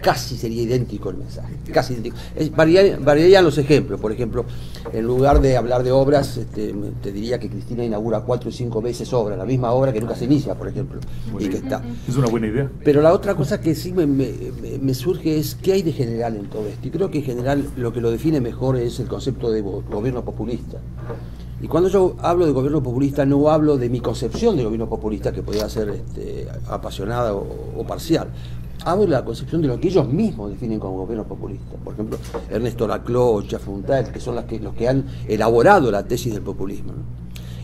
casi sería idéntico el mensaje, casi idéntico. Variarían los ejemplos. Por ejemplo, en lugar de hablar de obras, te diría que Cristina inaugura 4 o 5 veces obras, la misma obra que nunca se inicia, por ejemplo. Y que está. Es una buena idea. Pero la otra cosa que sí me surge es ¿qué hay de general en todo esto? Y creo que en general lo que lo define mejor es el concepto de gobierno populista. Y cuando yo hablo de gobierno populista no hablo de mi concepción de gobierno populista, que podría ser apasionada o parcial. Hablo de la concepción de lo que ellos mismos definen como gobierno populista. Por ejemplo, Ernesto Laclau, Chafuntal, que son los que han elaborado la tesis del populismo, ¿no?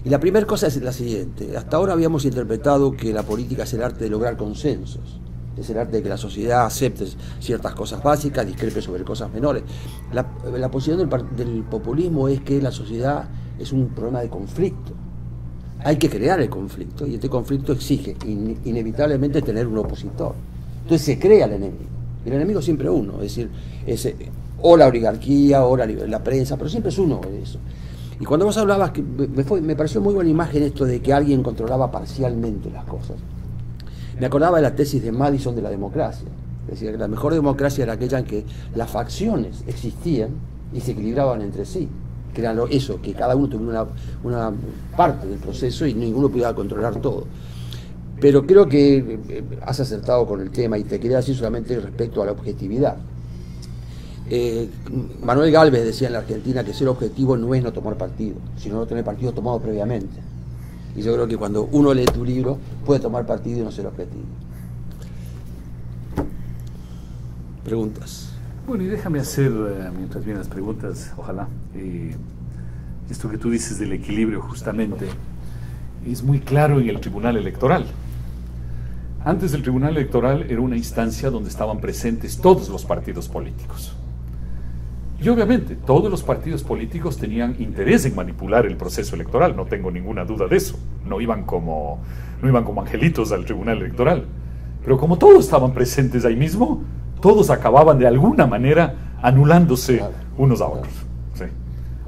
Y la primera cosa es la siguiente. Hasta ahora habíamos interpretado que la política es el arte de lograr consensos. Es el arte de que la sociedad acepte ciertas cosas básicas, discrepe sobre cosas menores. La posición del populismo es que la sociedad es un problema de conflicto. Hay que crear el conflicto, y este conflicto exige inevitablemente tener un opositor. Entonces se crea el enemigo. El enemigo siempre es uno, es decir, es o la oligarquía o la prensa, pero siempre es uno de eso. Y cuando vos hablabas, que me pareció muy buena imagen esto de que alguien controlaba parcialmente las cosas. Me acordaba de la tesis de Madison de la democracia. Decía que la mejor democracia era aquella en que las facciones existían y se equilibraban entre sí. Que era eso, que cada uno tuviera una parte del proceso y ninguno pudiera controlar todo. Pero creo que has acertado con el tema y te quería decir solamente respecto a la objetividad. Manuel Gálvez decía en la Argentina que ser objetivo no es no tomar partido, sino no tener partido tomado previamente. Y yo creo que cuando uno lee tu libro puede tomar partido y no ser objetivo. Preguntas. Bueno, y déjame hacer, mientras vienen las preguntas, ojalá, esto que tú dices del equilibrio justamente, es muy claro en el Tribunal Electoral. Antes del Tribunal Electoral era una instancia donde estaban presentes todos los partidos políticos. Y obviamente todos los partidos políticos tenían interés en manipular el proceso electoral, no tengo ninguna duda de eso. No iban como angelitos al Tribunal Electoral. Pero como todos estaban presentes ahí mismo, todos acababan de alguna manera anulándose unos a otros. ¿Sí?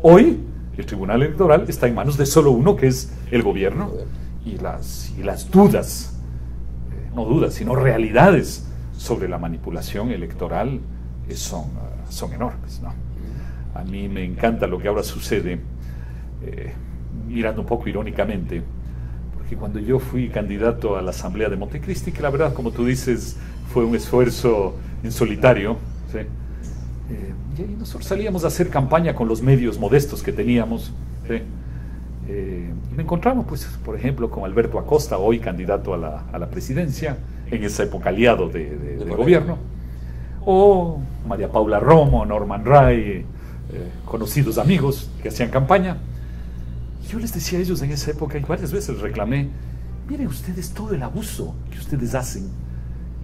Hoy el Tribunal Electoral está en manos de solo uno, que es el gobierno, y las dudas, no dudas, sino realidades sobre la manipulación electoral son enormes, ¿no? A mí me encanta lo que ahora sucede, mirando un poco irónicamente, porque cuando yo fui candidato a la Asamblea de Montecristi, que la verdad, como tú dices, fue un esfuerzo en solitario, ¿sí? Y nosotros salíamos a hacer campaña con los medios modestos que teníamos, ¿sí? Y me encontramos, pues, por ejemplo, con Alberto Acosta, hoy candidato a la presidencia, en esa época aliado del gobierno, o María Paula Romo, Norman Ray, conocidos amigos que hacían campaña. Yo les decía a ellos en esa época, y varias veces reclamé, miren ustedes todo el abuso que ustedes hacen,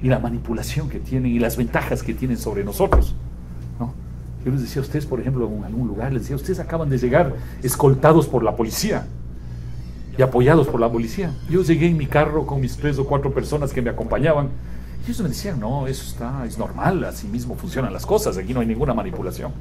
y la manipulación que tienen, y las ventajas que tienen sobre nosotros, ¿no? Yo les decía a ustedes, por ejemplo, en algún lugar, les decía, ustedes acaban de llegar escoltados por la policía, y apoyados por la policía. Yo llegué en mi carro con mis 3 o 4 personas que me acompañaban, y ellos me decían, no, es normal, así mismo funcionan las cosas, aquí no hay ninguna manipulación.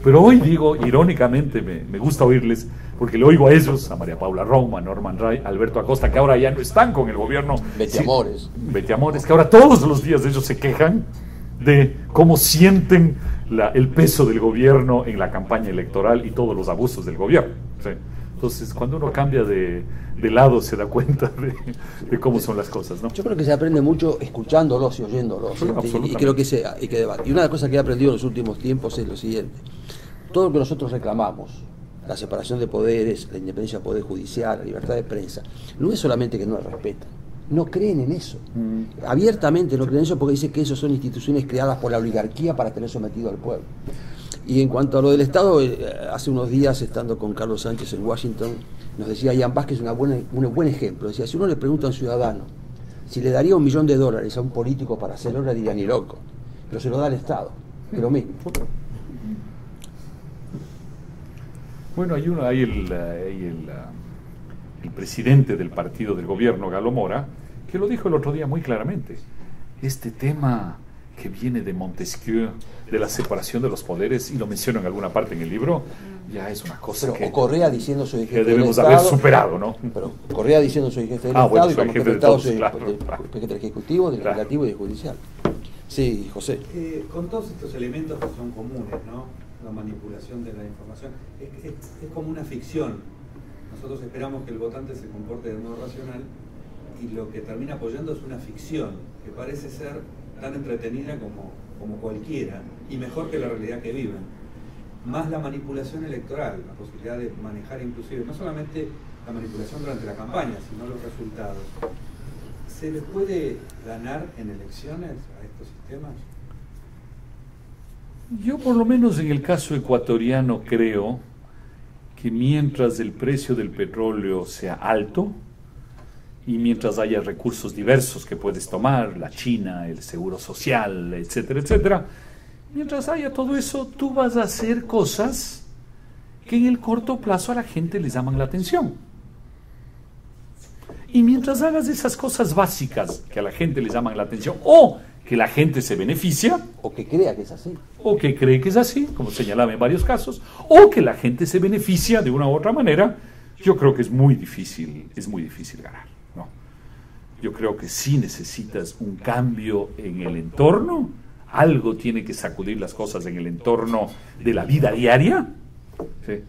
Pero hoy digo, irónicamente, me gusta oírles, porque le oigo a ellos, a María Paula Roma, a Norman Ray, a Alberto Acosta, que ahora ya no están con el gobierno. Betty Amores. Betty Amores, que ahora todos los días ellos se quejan de cómo sienten el peso del gobierno en la campaña electoral y todos los abusos del gobierno, ¿sí? Entonces, cuando uno cambia de lado, se da cuenta de cómo son las cosas, ¿no? Yo creo que se aprende mucho escuchándolos y oyéndolos. Y creo que hay que debatir. Y una de las cosas que he aprendido en los últimos tiempos es lo siguiente. Todo lo que nosotros reclamamos, la separación de poderes, la independencia del poder judicial, la libertad de prensa, no es solamente que no la respetan, no creen en eso. Abiertamente no creen en eso porque dicen que eso son instituciones creadas por la oligarquía para tener sometido al pueblo. Y en cuanto a lo del Estado, hace unos días, estando con Carlos Sánchez en Washington, nos decía Ian Vázquez un buen ejemplo. Decía, si uno le pregunta a un ciudadano si le daría $1 millón a un político para hacerlo, le diría ni loco, pero se lo da al Estado, pero mismo. Bueno, hay el presidente del partido del gobierno, Galo Mora, que lo dijo el otro día muy claramente. Este tema que viene de Montesquieu, de la separación de los poderes, y lo menciono en alguna parte en el libro, ya es una cosa pero Correa diciendo soy jefe que debemos del haber Estado, superado, ¿no? Pero Correa diciendo soy jefe del Estado, bueno, y soy como jefe jefe del de Estado todos, soy claro, jefe del Ejecutivo, del Legislativo y del Judicial. Sí, José. Con todos estos elementos que son comunes, ¿no? La manipulación de la información, es como una ficción. Nosotros esperamos que el votante se comporte de modo racional y lo que termina apoyando es una ficción que parece ser tan entretenida como cualquiera y mejor que la realidad que viven. Más la manipulación electoral, la posibilidad de manejar inclusive, no solamente la manipulación durante la campaña, sino los resultados. ¿Se les puede ganar en elecciones a estos sistemas? Yo por lo menos en el caso ecuatoriano creo que mientras el precio del petróleo sea alto y mientras haya recursos diversos que puedes tomar, la China, el seguro social, etcétera, etcétera, mientras haya todo eso, tú vas a hacer cosas que en el corto plazo a la gente les llaman la atención. Y mientras hagas esas cosas básicas que a la gente les llaman la atención, o que la gente se beneficia, o que crea que es así, o que cree que es así, como señalaba en varios casos, o que la gente se beneficia de una u otra manera, yo creo que es muy difícil ganar, ¿no? Yo creo que sí necesitas un cambio en el entorno, algo tiene que sacudir las cosas en el entorno de la vida diaria, ¿sí?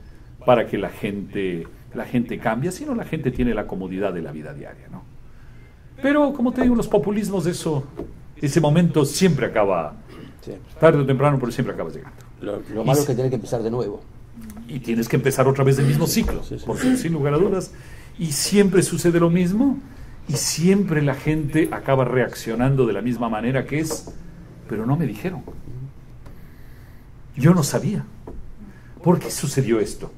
Para que la gente cambie, si no la gente tiene la comodidad de la vida diaria, ¿no? Pero, como te digo, los populismos, ese momento siempre acaba, tarde o temprano, pero siempre acaba llegando. Lo malo es que tienes que empezar de nuevo. Y tienes que empezar otra vez el mismo ciclo, porque sin lugar a dudas, y siempre sucede lo mismo, y siempre la gente acaba reaccionando de la misma manera que es, pero no me dijeron. Yo no sabía. ¿Por qué sucedió esto?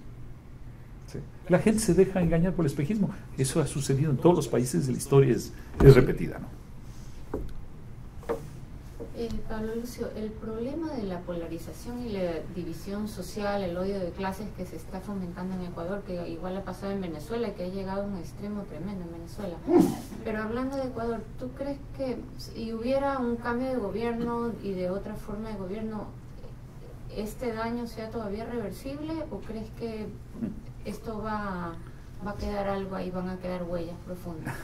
¿Sí? La gente se deja engañar por el espejismo. Eso ha sucedido en todos los países de la historia, es repetida, ¿no? Pablo Lucio, el problema de la polarización y la división social, el odio de clases que se está fomentando en Ecuador, que igual ha pasado en Venezuela, que ha llegado a un extremo tremendo en Venezuela. Pero hablando de Ecuador, ¿tú crees que si hubiera un cambio de gobierno y de otra forma de gobierno, este daño sea todavía reversible, o crees que esto va a quedar algo ahí, van a quedar huellas profundas?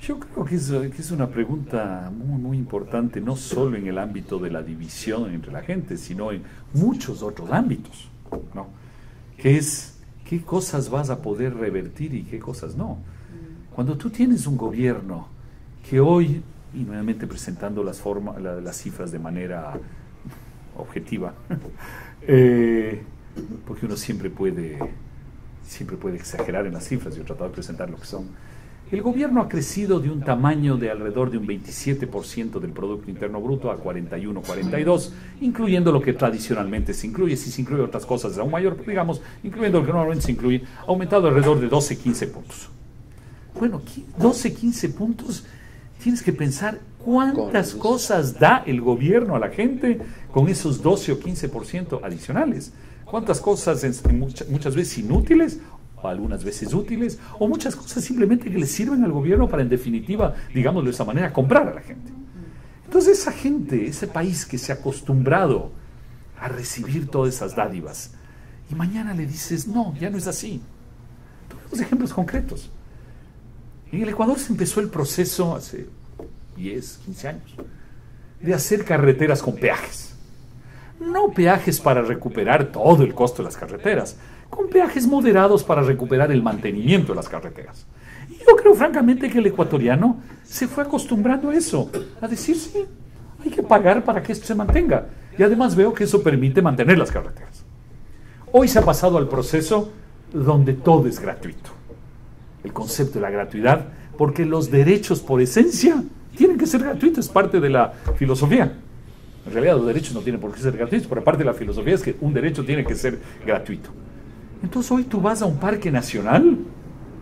Yo creo que es una pregunta muy, muy importante, no solo en el ámbito de la división entre la gente, sino en muchos otros ámbitos, ¿no? Que es, ¿qué cosas vas a poder revertir y qué cosas no? Cuando tú tienes un gobierno que hoy, y nuevamente presentando las cifras de manera objetiva, porque uno siempre puede exagerar en las cifras, yo he tratado de presentar lo que son. El gobierno ha crecido de un tamaño de alrededor de un 27% del Producto Interno Bruto a 41, 42, incluyendo lo que tradicionalmente se incluye. Si se incluye otras cosas aún mayor, digamos, incluyendo lo que normalmente se incluye, ha aumentado alrededor de 12, 15 puntos. Bueno, 12, 15 puntos, tienes que pensar cuántas cosas da el gobierno a la gente con esos 12 o 15% adicionales. Cuántas cosas muchas veces inútiles, o algunas veces útiles, o muchas cosas simplemente que le sirven al gobierno para, en definitiva, digámoslo de esa manera, comprar a la gente. Entonces esa gente, ese país que se ha acostumbrado a recibir todas esas dádivas, y mañana le dices, no, ya no es así. Tomemos ejemplos concretos. En el Ecuador se empezó el proceso hace 10, 15 años de hacer carreteras con peajes. No peajes para recuperar todo el costo de las carreteras, con peajes moderados para recuperar el mantenimiento de las carreteras. Y yo creo francamente que el ecuatoriano se fue acostumbrando a eso, a decir sí, hay que pagar para que esto se mantenga. Y además veo que eso permite mantener las carreteras. Hoy se ha pasado al proceso donde todo es gratuito. El concepto de la gratuidad, porque los derechos por esencia tienen que ser gratuitos, es parte de la filosofía. En realidad los derechos no tienen por qué ser gratuitos, pero parte de la filosofía es que un derecho tiene que ser gratuito. Entonces hoy tú vas a un parque nacional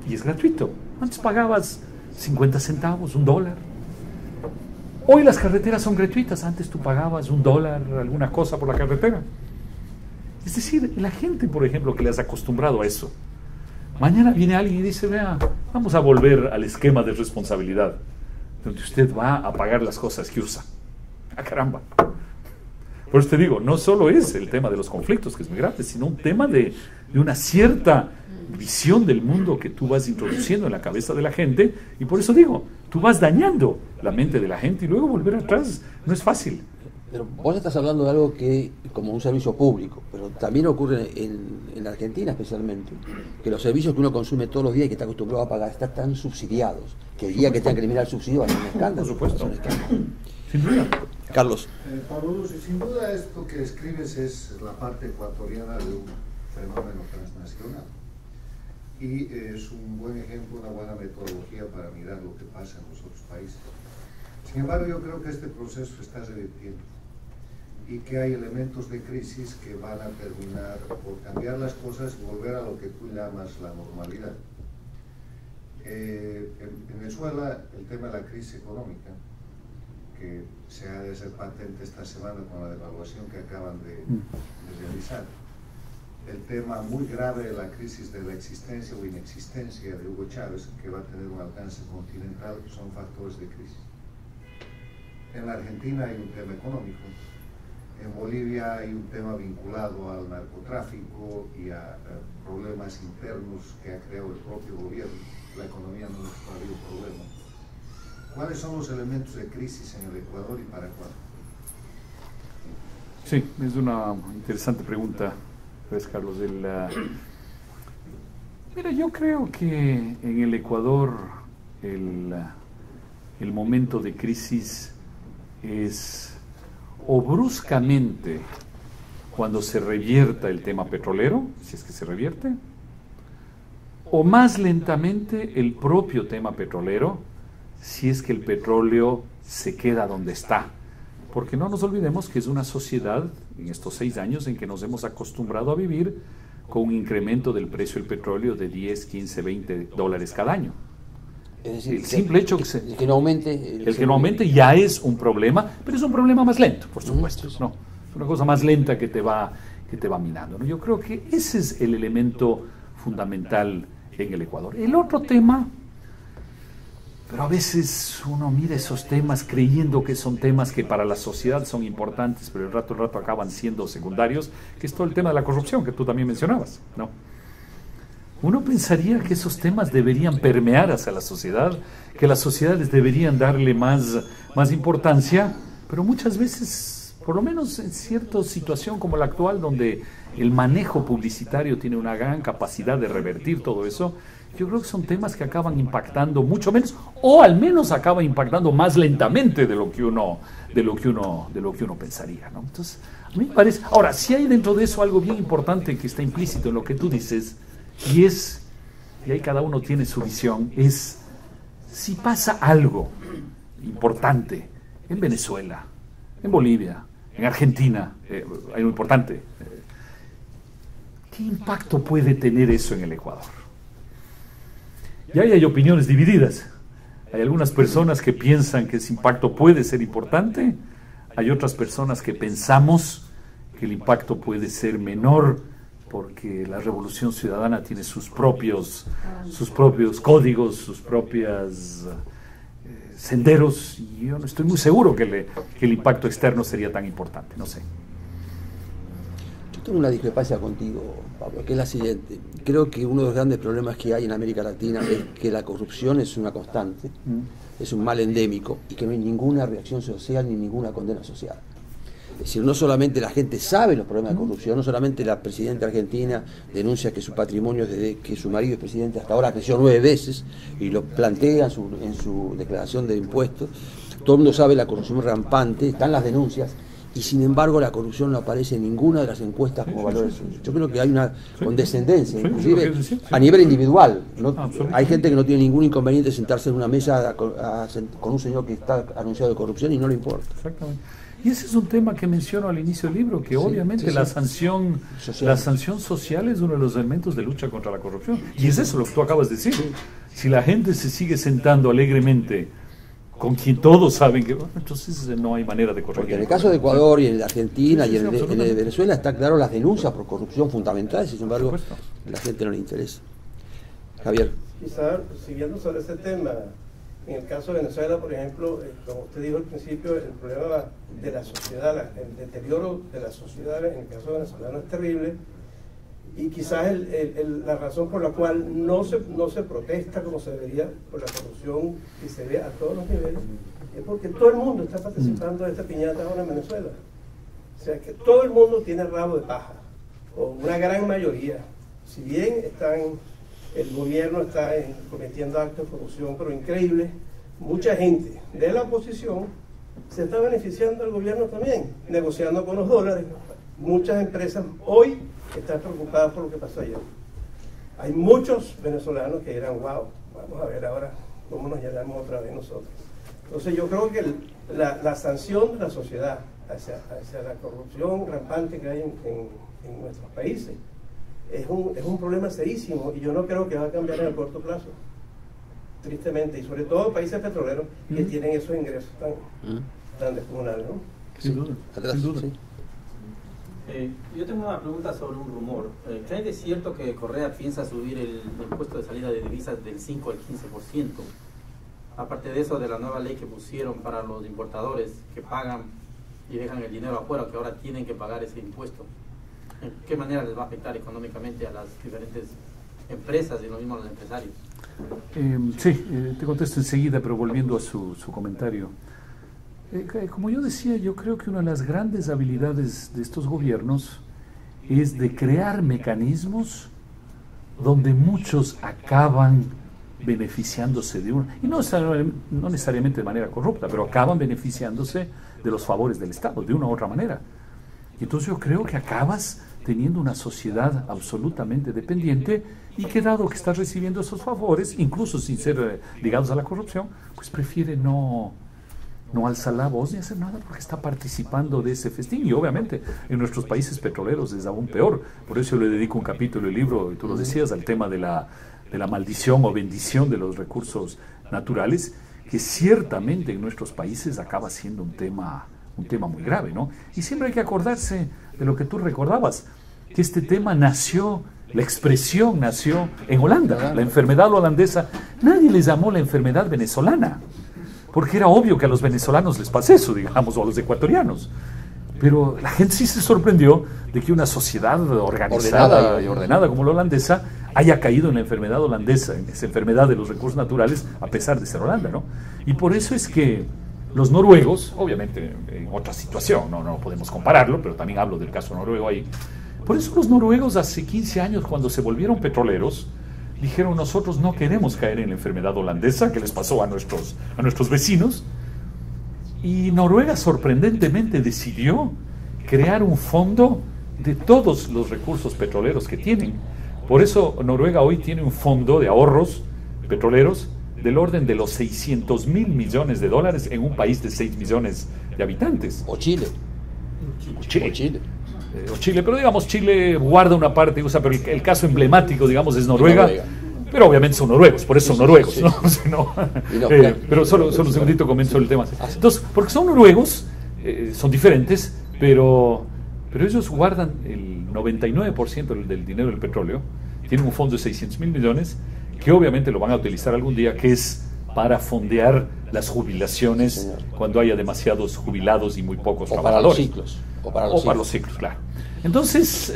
y es gratuito. Antes pagabas 50 centavos, $1. Hoy las carreteras son gratuitas, antes tú pagabas $1, alguna cosa por la carretera. Es decir, la gente, por ejemplo, que le has acostumbrado a eso, mañana viene alguien y dice, vea, vamos a volver al esquema de responsabilidad, donde usted va a pagar las cosas que usa. ¡Ah, caramba! Por eso te digo, no solo es el tema de los conflictos, que es muy grave, sino un tema de una cierta visión del mundo que tú vas introduciendo en la cabeza de la gente, y por eso digo, tú vas dañando la mente de la gente y luego volver atrás no es fácil. Pero vos estás hablando de algo que como un servicio público, pero también ocurre en Argentina especialmente, que los servicios que uno consume todos los días y que está acostumbrado a pagar están tan subsidiados, que el día que tengan que eliminar el subsidio va a ser un escándalo. Por supuesto. Va a ser un escándalo. Sin duda. Carlos. Pablo Lucio, sin duda esto que escribes es la parte ecuatoriana de un fenómeno transnacional. Y es un buen ejemplo, una buena metodología para mirar lo que pasa en los otros países. Sin embargo, yo creo que este proceso se está revirtiendo y que hay elementos de crisis que van a terminar por cambiar las cosas y volver a lo que tú llamas la normalidad. En Venezuela, el tema de la crisis económica, que se ha de hacer patente esta semana con la devaluación que acaban de realizar, el tema muy grave de la crisis de la existencia o inexistencia de Hugo Chávez, que va a tener un alcance continental, son factores de crisis. En la Argentina hay un tema económico, en Bolivia hay un tema vinculado al narcotráfico y a problemas internos que ha creado el propio gobierno. La economía no es todavía un problema. ¿Cuáles son los elementos de crisis en el Ecuador y para cuándo? Sí, es una interesante pregunta, pues, Carlos. Mira, yo creo que en el Ecuador el momento de crisis es o bruscamente cuando se revierta el tema petrolero, si es que se revierte, o más lentamente el propio tema petrolero, si es que el petróleo se queda donde está. Porque no nos olvidemos que es una sociedad, en estos 6 años, en que nos hemos acostumbrado a vivir con un incremento del precio del petróleo de 10, 15, $20 cada año. Es decir, el simple hecho que no aumente... El que no aumente ya es un problema, pero es un problema más lento, por supuesto. ¿No? Es una cosa más lenta que te va minando, ¿no? Yo creo que ese es el elemento fundamental en el Ecuador. El otro tema... Pero a veces uno mira esos temas creyendo que son temas que para la sociedad son importantes, pero el rato acaban siendo secundarios, que es todo el tema de la corrupción que tú también mencionabas, ¿no? Uno pensaría que esos temas deberían permear hacia la sociedad, que las sociedades deberían darle más importancia, pero muchas veces, por lo menos en cierta situación como la actual, donde el manejo publicitario tiene una gran capacidad de revertir todo eso, yo creo que son temas que acaban impactando mucho menos, o al menos acaban impactando más lentamente de lo que uno pensaría, ¿no? Entonces, a mí me parece. Ahora, si hay dentro de eso algo bien importante que está implícito en lo que tú dices, y ahí cada uno tiene su visión, es si pasa algo importante en Venezuela, en Bolivia, en Argentina, hay algo importante, ¿qué impacto puede tener eso en el Ecuador? Y ahí hay opiniones divididas. Hay algunas personas que piensan que ese impacto puede ser importante, hay otras personas que pensamos que el impacto puede ser menor porque la Revolución Ciudadana tiene sus propios códigos, sus propios senderos, y yo no estoy muy seguro que el impacto externo sería tan importante, no sé. Tengo una discrepancia contigo, Pablo, que es la siguiente. Creo que uno de los grandes problemas que hay en América Latina es que la corrupción es una constante, es un mal endémico y que no hay ninguna reacción social ni ninguna condena social. Es decir, no solamente la gente sabe los problemas de corrupción, no solamente la presidenta argentina denuncia que su patrimonio desde que su marido es presidente hasta ahora creció 9 veces y lo plantea en su declaración de impuestos. Todo el mundo sabe la corrupción rampante, están las denuncias, y sin embargo la corrupción no aparece en ninguna de las encuestas como valores suyos. Yo creo que hay una condescendencia, inclusive a nivel individual. ¿No? Hay gente que no tiene ningún inconveniente sentarse en una mesa con un señor que está anunciado de corrupción y no le importa. Exactamente. Y ese es un tema que menciono al inicio del libro, que obviamente la sanción social es uno de los elementos de lucha contra la corrupción. Y es eso lo que tú acabas de decir. Si la gente se sigue sentando alegremente con quien todos saben que, bueno, entonces no hay manera de corregir. Porque en el caso de Ecuador y en la Argentina y en el de Venezuela está claro las denuncias por corrupción fundamentales, sin embargo a la gente no le interesa. Javier. Quizá siguiendo sobre ese tema, en el caso de Venezuela, por ejemplo, como usted dijo al principio, el problema de la sociedad, el deterioro de la sociedad en el caso venezolano es terrible, y quizás la razón por la cual no se protesta como se debería por la corrupción que se ve a todos los niveles es porque todo el mundo está participando de esta piñata ahora en Venezuela. O sea que todo el mundo tiene rabo de paja, o una gran mayoría. Si bien el gobierno está cometiendo actos de corrupción, pero increíble, mucha gente de la oposición se está beneficiando del gobierno también, negociando con los dólares. Muchas empresas hoy están preocupadas por lo que pasó ayer. Hay muchos venezolanos que dirán, wow, vamos a ver ahora cómo nos llenamos otra vez nosotros. Entonces yo creo que la sanción de la sociedad hacia la corrupción rampante que hay en nuestros países es un problema serísimo, y yo no creo que va a cambiar en el corto plazo, tristemente, y sobre todo países petroleros que tienen esos ingresos tan descomunales, ¿no? Sin duda, sin duda. Sí. Yo tengo una pregunta sobre un rumor. ¿Creen que es cierto que Correa piensa subir el impuesto de salida de divisas del 5 al 15%? Aparte de eso, de la nueva ley que pusieron para los importadores que pagan y dejan el dinero afuera, que ahora tienen que pagar ese impuesto. ¿En qué manera les va a afectar económicamente a las diferentes empresas y lo mismo a los empresarios? Te contesto enseguida, pero volviendo a su comentario. Como yo decía, yo creo que una de las grandes habilidades de estos gobiernos es de crear mecanismos donde muchos acaban beneficiándose de uno, y no necesariamente de manera corrupta, pero acaban beneficiándose de los favores del Estado, de una u otra manera. Y entonces yo creo que acabas teniendo una sociedad absolutamente dependiente, y que dado que estás recibiendo esos favores, incluso sin ser ligados a la corrupción, pues prefiere no alzar la voz ni hacer nada porque está participando de ese festín. Y obviamente en nuestros países petroleros es aún peor. Por eso yo le dedico un capítulo del libro, y tú lo decías, al tema de la maldición o bendición de los recursos naturales, que ciertamente en nuestros países acaba siendo un tema muy grave, ¿no? Y siempre hay que acordarse de lo que tú recordabas, que este tema nació, la expresión nació en Holanda, la enfermedad holandesa. Nadie les llamó la enfermedad venezolana, porque era obvio que a los venezolanos les pasa eso, digamos, o a los ecuatorianos. Pero la gente sí se sorprendió de que una sociedad organizada y ordenada como la holandesa haya caído en la enfermedad holandesa, en esa enfermedad de los recursos naturales, a pesar de ser Holanda, ¿no? Y por eso es que los noruegos, obviamente en otra situación, no podemos compararlo, pero también hablo del caso noruego ahí. Por eso los noruegos hace 15 años, cuando se volvieron petroleros, dijeron: nosotros no queremos caer en la enfermedad holandesa que les pasó a nuestros vecinos. Y Noruega sorprendentemente decidió crear un fondo de todos los recursos petroleros que tienen. Por eso Noruega hoy tiene un fondo de ahorros petroleros del orden de los 600.000 millones de dólares en un país de 6 millones de habitantes. O Chile. O Chile, pero digamos Chile guarda una parte, pero el caso emblemático, digamos, es Noruega. Pero obviamente son noruegos, por eso son noruegos, ¿no? Pero solo un segundito comento el tema. Entonces, porque son noruegos, son diferentes, pero ellos guardan el 99% del dinero del petróleo, tienen un fondo de 600.000 millones, que obviamente lo van a utilizar algún día, que es para fondear las jubilaciones cuando haya demasiados jubilados y muy pocos trabajadores. O para los ciclos, claro. Entonces,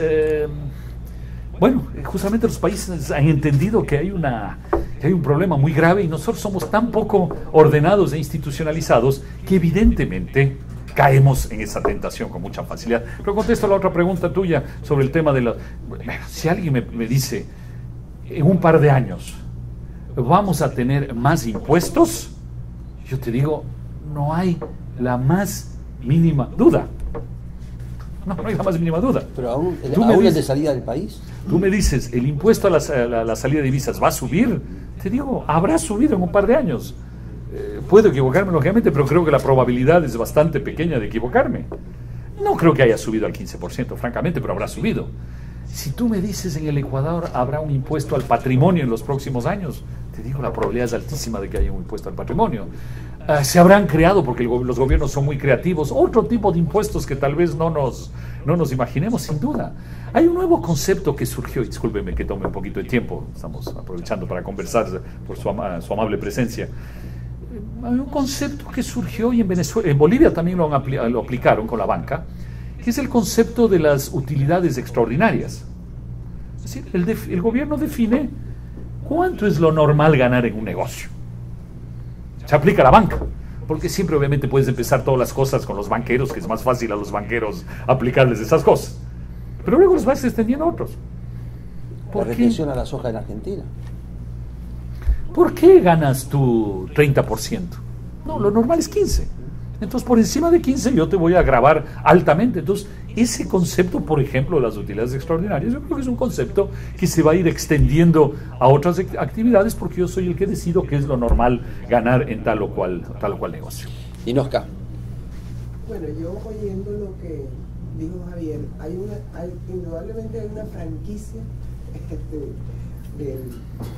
bueno, justamente los países han entendido que hay un problema muy grave, y nosotros somos tan poco ordenados e institucionalizados que evidentemente caemos en esa tentación con mucha facilidad. Pero contesto a la otra pregunta tuya sobre el tema de la... Si alguien me dice, en un par de años, ¿vamos a tener más impuestos? Yo te digo, no hay la más mínima duda. No hay la más mínima duda. Pero aún Tú me el dices- de salida del país. Tú me dices, ¿el impuesto a la salida de divisas va a subir? Te digo, habrá subido en un par de años. Puedo equivocarme, lógicamente, pero creo que la probabilidad es bastante pequeña de equivocarme. No creo que haya subido al 15%, francamente, pero habrá subido. Si tú me dices, en el Ecuador habrá un impuesto al patrimonio en los próximos años, te digo, la probabilidad es altísima de que haya un impuesto al patrimonio. Se habrán creado, porque los gobiernos son muy creativos, otro tipo de impuestos que tal vez no nos imaginemos, sin duda. Hay un nuevo concepto que surgió, y discúlpeme que tome un poquito de tiempo, estamos aprovechando para conversar por su amable presencia. Hay un concepto que surgió, y en Venezuela, en Bolivia también lo aplicaron con la banca, que es el concepto de las utilidades extraordinarias. Es decir, el gobierno define cuánto es lo normal ganar en un negocio. Se aplica a la banca, porque siempre obviamente puedes empezar todas las cosas con los banqueros, que es más fácil a los banqueros aplicarles esas cosas. Pero luego los vas extendiendo a otros. La ¿Por qué? retención a la soja en Argentina. ¿Por qué ganas tú 30%? No, lo normal es 15%. Entonces, por encima de 15 yo te voy a gravar altamente. Entonces, ese concepto, por ejemplo, de las utilidades extraordinarias, yo creo que es un concepto que se va a ir extendiendo a otras actividades, porque yo soy el que decido qué es lo normal ganar en tal o cual negocio. Inosca. Bueno, yo oyendo lo que dijo Javier, indudablemente hay una franquicia del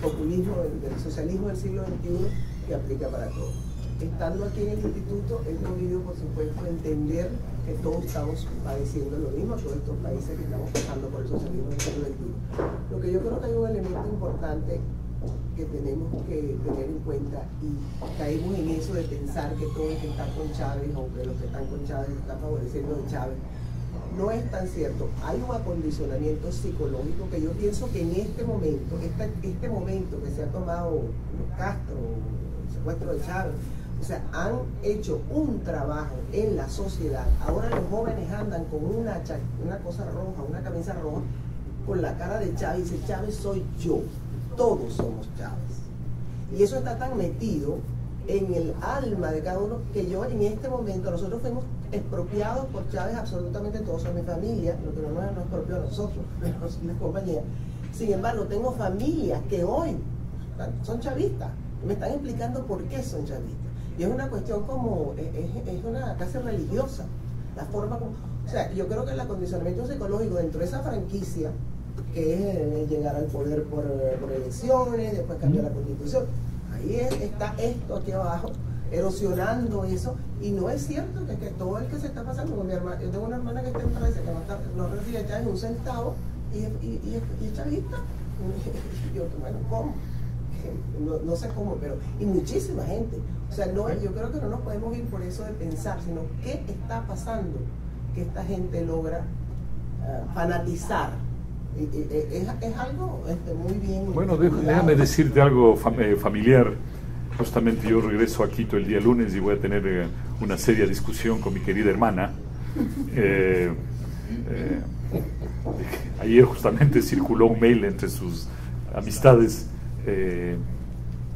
populismo, del socialismo del siglo XXI que aplica para todo. Estando aquí en el instituto, he podido, por supuesto, entender que todos estamos padeciendo lo mismo, todos estos países que estamos pasando por el socialismo del siglo XXI. Lo que yo creo que hay un elemento importante que tenemos que tener en cuenta, y caemos en eso de pensar que todo el que está con Chávez, o que los que están con Chávez están favoreciendo a Chávez, no es tan cierto. Hay un acondicionamiento psicológico que yo pienso que en este momento, este momento que se ha tomado los Castro, el secuestro de Chávez, o sea, han hecho un trabajo en la sociedad. Ahora los jóvenes andan con una cosa roja, una camisa roja, con la cara de Chávez, y dice, Chávez soy yo, todos somos Chávez. Y eso está tan metido en el alma de cada uno que yo en este momento, nosotros fuimos expropiados por Chávez absolutamente todos, son mi familia, lo que no nos expropió a nosotros, pero la compañía. Sin embargo, tengo familias que hoy son chavistas, me están explicando por qué son chavistas. Y es una cuestión como, es una casi religiosa, la forma como, o sea, yo creo que el acondicionamiento psicológico dentro de esa franquicia, que es llegar al poder por elecciones, después cambiar la constitución, ahí está esto aquí abajo, erosionando eso, y no es cierto que todo el que se está pasando con mi hermana, yo tengo una hermana que está en Francia, que no recibe Chávez un centavo, y es chavista. Yo, bueno, ¿cómo? No sé cómo, pero y muchísima gente. O sea, yo creo que no nos podemos ir por eso de pensar, sino qué está pasando que esta gente logra fanatizar. Es algo muy bien. Bueno, déjame decirte algo familiar. Justamente yo regreso a Quito el día lunes y voy a tener una seria discusión con mi querida hermana. Ayer justamente circuló un mail entre sus amistades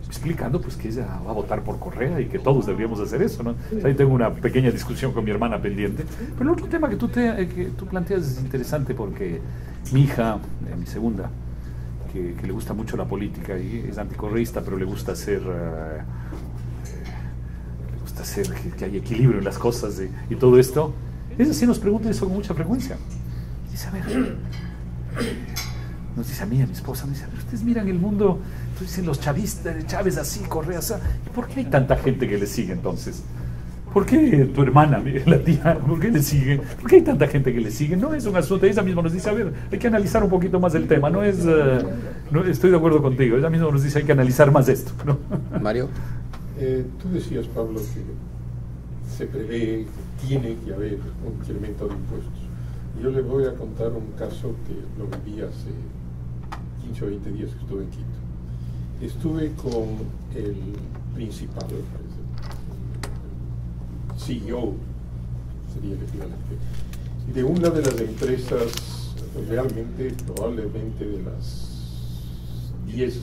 explicando pues que ella va a votar por Correa y que todos deberíamos hacer eso, ¿no? O sea, ahí tengo una pequeña discusión con mi hermana pendiente. Pero el otro tema que tú planteas es interesante, porque mi hija, mi segunda, que le gusta mucho la política y es anticorreísta, pero le gusta hacer que haya equilibrio en las cosas y todo esto, ella sí nos pregunta eso con mucha frecuencia. Dice, a ver, nos dice a mí, a mi esposa, nos dice, ustedes miran el mundo, dicen los chavistas, Chávez así, Correa así, ¿y por qué hay tanta gente que le sigue entonces? ¿Por qué tu hermana, la tía, por qué le sigue? ¿Por qué hay tanta gente que le sigue? No es un asunto, ella misma nos dice, a ver, hay que analizar un poquito más el tema, no estoy de acuerdo contigo, ella misma nos dice, hay que analizar más esto, ¿no? Mario. Tú decías, Pablo, que se prevé que tiene que haber un incremento de impuestos. Yo les voy a contar un caso que lo viví hace 15 o 20 días que estuve en Quito. Estuve con el principal, CEO sería el equivalente, de una de las empresas realmente, probablemente de las 10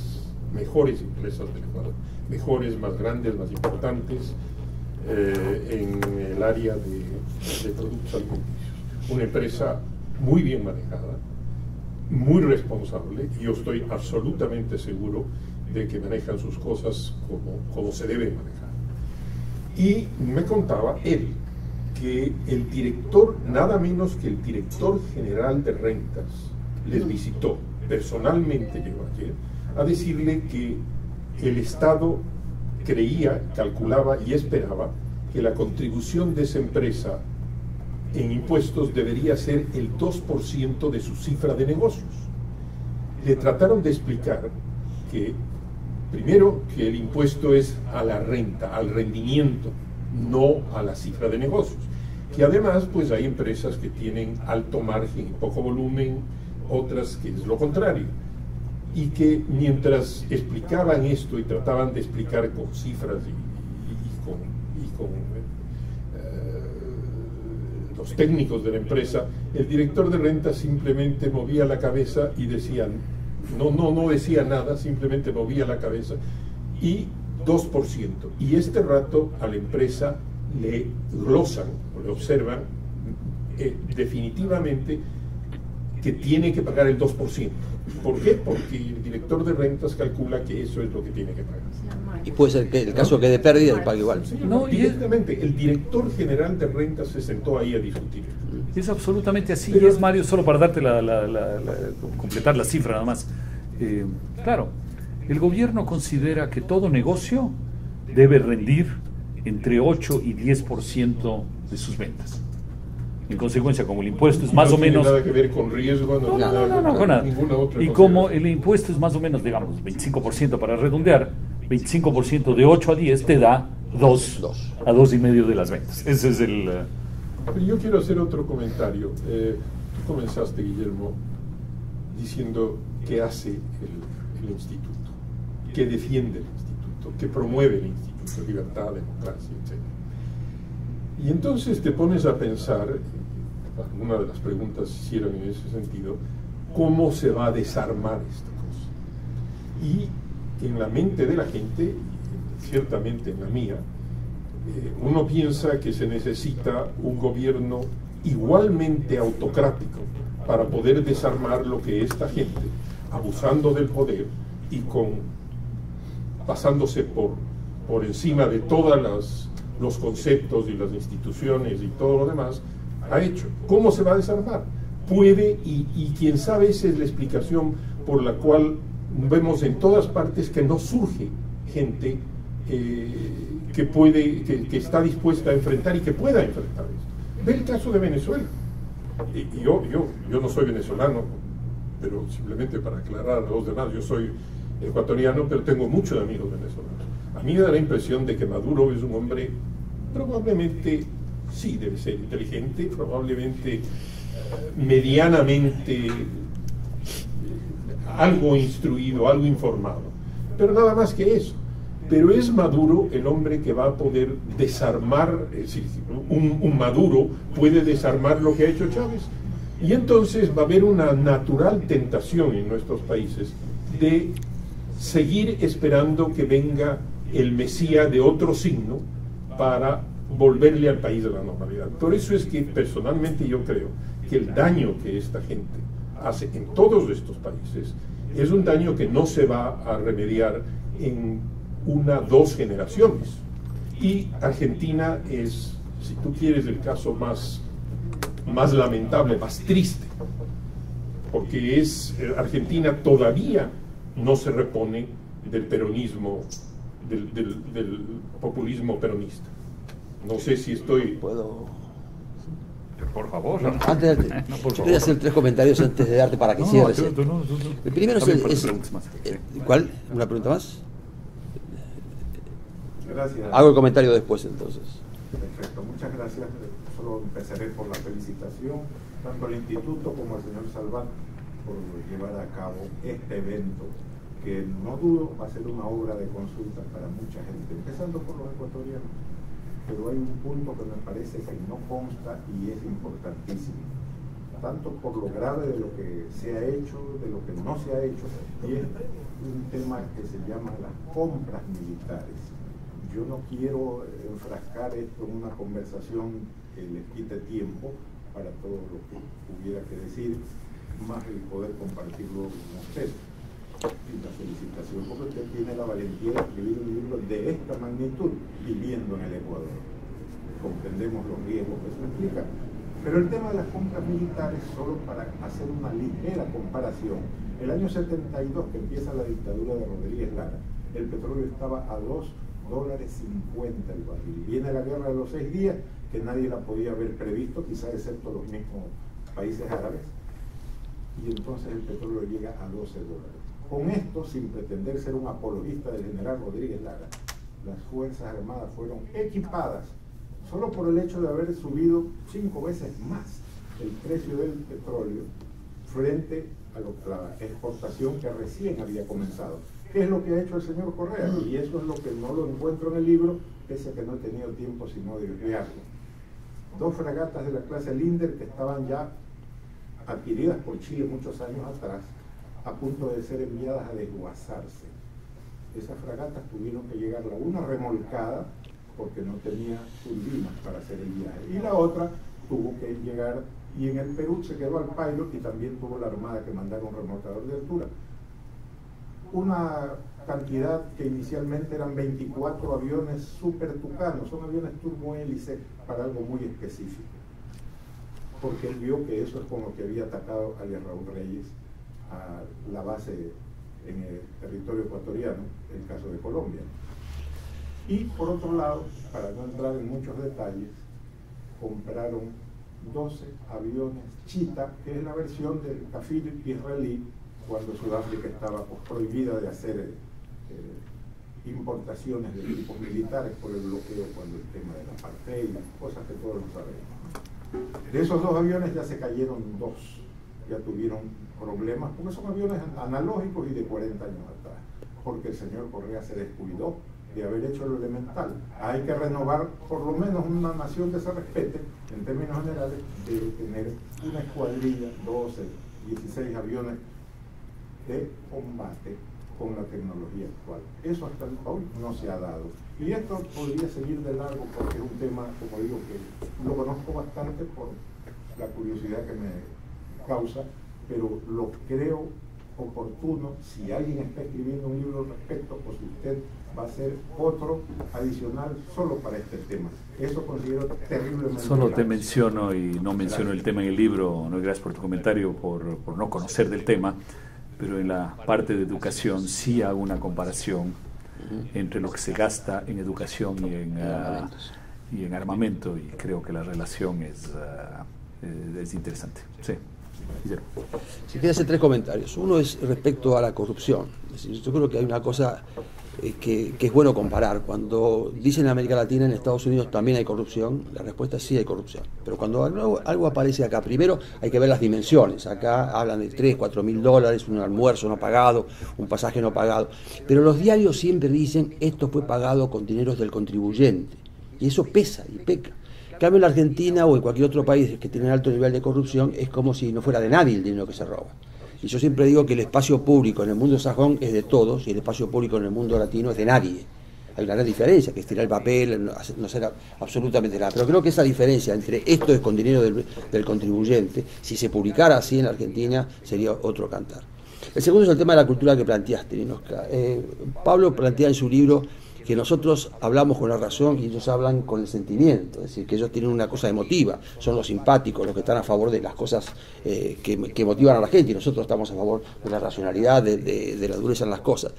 mejores empresas del Ecuador, mejores, más grandes, más importantes en el área de productos alimenticios. Una empresa muy bien manejada, muy responsable, y yo estoy absolutamente seguro de que manejan sus cosas como se deben manejar. Y me contaba él que el director, nada menos que el director general de rentas, les visitó, personalmente llegó ayer, a decirle que el Estado creía, calculaba y esperaba que la contribución de esa empresa en impuestos debería ser el 2% de su cifra de negocios. Le trataron de explicar que, primero, que el impuesto es a la renta, al rendimiento, no a la cifra de negocios. Que además, pues hay empresas que tienen alto margen y poco volumen, otras que es lo contrario. Y que mientras explicaban esto y trataban de explicar con cifras y con los técnicos de la empresa, el director de rentas simplemente movía la cabeza y decía, no decía nada, simplemente movía la cabeza, y 2%. Y este rato a la empresa le glosan, o le observan definitivamente que tiene que pagar el 2%. ¿Por qué? Porque el director de rentas calcula que eso es lo que tiene que pagar. Y puede ser que el caso que de pérdida le pague igual. Sí, no, directamente, el director general de rentas se sentó ahí a discutir. Es absolutamente así. Pero, y es, Mario, solo para darte completar la cifra nada más. Claro, el gobierno considera que todo negocio debe rendir entre 8 y 10% de sus ventas. En consecuencia, como el impuesto es más o menos... No tiene nada que ver con riesgo, no, con nada. Y como el impuesto es más o menos, digamos, 25% para redondear, 25% de 8 a 10 te da 2 a 2,5 de las ventas. Ese es el... Pero yo quiero hacer otro comentario. Tú comenzaste, Guillermo, diciendo qué hace el instituto, qué defiende el instituto, qué promueve el instituto, libertad, democracia, etc. Y entonces te pones a pensar, alguna de las preguntas se hicieron en ese sentido, ¿cómo se va a desarmar esta cosa? Y en la mente de la gente, ciertamente en la mía, uno piensa que se necesita un gobierno igualmente autocrático para poder desarmar lo que esta gente, abusando del poder y pasándose por encima de todas los conceptos y las instituciones y todo lo demás, ha hecho. ¿Cómo se va a desarmar? Puede, y quién sabe, esa es la explicación por la cual vemos en todas partes que no surge gente que está dispuesta a enfrentar y que pueda enfrentar esto. Ve el caso de Venezuela. Yo no soy venezolano, pero simplemente para aclarar a los demás, yo soy ecuatoriano, pero tengo muchos amigos venezolanos. A mí me da la impresión de que Maduro es un hombre probablemente, sí, debe ser inteligente, probablemente medianamente algo instruido, algo informado, pero nada más que eso. Pero es Maduro el hombre que va a poder desarmar, es decir, un Maduro puede desarmar lo que ha hecho Chávez. Y entonces va a haber una natural tentación en nuestros países de seguir esperando que venga el Mesías de otro signo para volverle al país de la normalidad. Por eso es que personalmente yo creo que el daño que esta gente hace en todos estos países es un daño que no se va a remediar en 1 o 2 generaciones. Y Argentina es, si tú quieres, el caso más lamentable, más triste, porque Argentina todavía no se repone del peronismo, del populismo peronista. No sé si estoy... ¿Puedo? Por favor. No, antes yo quería hacer 3 comentarios antes de darte para que cierres. El primero es ¿cuál? ¿Una pregunta más? Gracias. Hago el comentario después, entonces. Perfecto, muchas gracias. Solo empezaré por la felicitación tanto al Instituto como al señor Salvat por llevar a cabo este evento, que no dudo va a ser una obra de consulta para mucha gente, empezando por los ecuatorianos. pero hay un punto que me parece que no consta y es importantísimo, tanto por lo grave de lo que se ha hecho, de lo que no se ha hecho, y es un tema que se llama las compras militares. Yo no quiero enfrascar esto en una conversación que les quite tiempo para todo lo que hubiera que decir, más el poder compartirlo con usted. Y la felicitación porque usted tiene la valentía de escribir un libro de esta magnitud viviendo en el Ecuador. Comprendemos los riesgos que eso implica. Pero el tema de las compras militares, solo para hacer una ligera comparación, el año 72, que empieza la dictadura de Rodríguez Lara, el petróleo estaba a $2.50 el barril. Viene la guerra de los 6 días, que nadie la podía haber previsto, quizás excepto los mismos países árabes, y entonces el petróleo llega a $12. Con esto, sin pretender ser un apologista del general Rodríguez Lara, las Fuerzas Armadas fueron equipadas solo por el hecho de haber subido 5 veces más el precio del petróleo frente a la exportación que recién había comenzado. ¿Qué es lo que ha hecho el señor Correa? Y eso es lo que no lo encuentro en el libro, pese a que no he tenido tiempo sino de leerlo. 2 fragatas de la clase Linder que estaban ya adquiridas por Chile muchos años atrás, a punto de ser enviadas a desguazarse. Esas fragatas tuvieron que llegar la una remolcada porque no tenía turbinas para hacer el viaje, y la otra tuvo que llegar, y en el Perú se quedó al pilot y también tuvo la Armada que mandar un remolcador de altura. Una cantidad que inicialmente eran 24 aviones Super Tucano, son aviones turbohélice para algo muy específico, porque él vio que eso es con lo que había atacado a Raúl Reyes a la base en el territorio ecuatoriano, el caso de Colombia. Y por otro lado, para no entrar en muchos detalles, compraron 12 aviones Cheetah, que es la versión del Kafir israelí, cuando Sudáfrica estaba prohibida de hacer importaciones de equipos militares por el bloqueo, cuando el tema de la apartheid, cosas que todos lo sabemos. De esos 2 aviones ya se cayeron 2, ya tuvieron problemas, porque son aviones analógicos y de 40 años atrás, porque el señor Correa se descuidó de haber hecho lo elemental. Hay que renovar por lo menos una nación que se respete, en términos generales, de tener una escuadrilla, 12, 16 aviones de combate con la tecnología actual. Eso hasta hoy no se ha dado. Y esto podría seguir de largo porque es un tema, como digo, que lo conozco bastante por la curiosidad que me causa, pero lo creo oportuno, si alguien está escribiendo un libro al respecto, o si usted va a hacer otro adicional solo para este tema. Eso considero terriblemente Solo grave. te menciono, y no menciono el tema en el libro, no, gracias por tu comentario, por no conocer del tema, pero en la parte de educación sí hago una comparación entre lo que se gasta en educación y en armamento, y creo que la relación es interesante. Sí. Si quiere hacer 3 comentarios. Uno es respecto a la corrupción. Es decir, yo creo que hay una cosa que es bueno comparar. Cuando dicen en América Latina, en Estados Unidos también hay corrupción, la respuesta es sí hay corrupción. Pero cuando algo aparece acá, primero hay que ver las dimensiones. Acá hablan de 3, 4 mil dólares, un almuerzo no pagado, un pasaje no pagado. Pero los diarios siempre dicen esto fue pagado con dineros del contribuyente. Y eso pesa y peca. En cambio, en la Argentina o en cualquier otro país que tiene alto nivel de corrupción es como si no fuera de nadie el dinero que se roba. Y yo siempre digo que el espacio público en el mundo sajón es de todos y el espacio público en el mundo latino es de nadie. Hay una gran diferencia, que es tirar el papel, no hacer absolutamente nada. Pero creo que esa diferencia entre esto es con dinero del contribuyente, si se publicara así en la Argentina, sería otro cantar. El segundo es el tema de la cultura que planteaste, Ninosca. Pablo plantea en su libro que nosotros hablamos con la razón y ellos hablan con el sentimiento, es decir, que ellos tienen una cosa emotiva, son los simpáticos, los que están a favor de las cosas que motivan a la gente, y nosotros estamos a favor de la racionalidad, de la dureza en las cosas.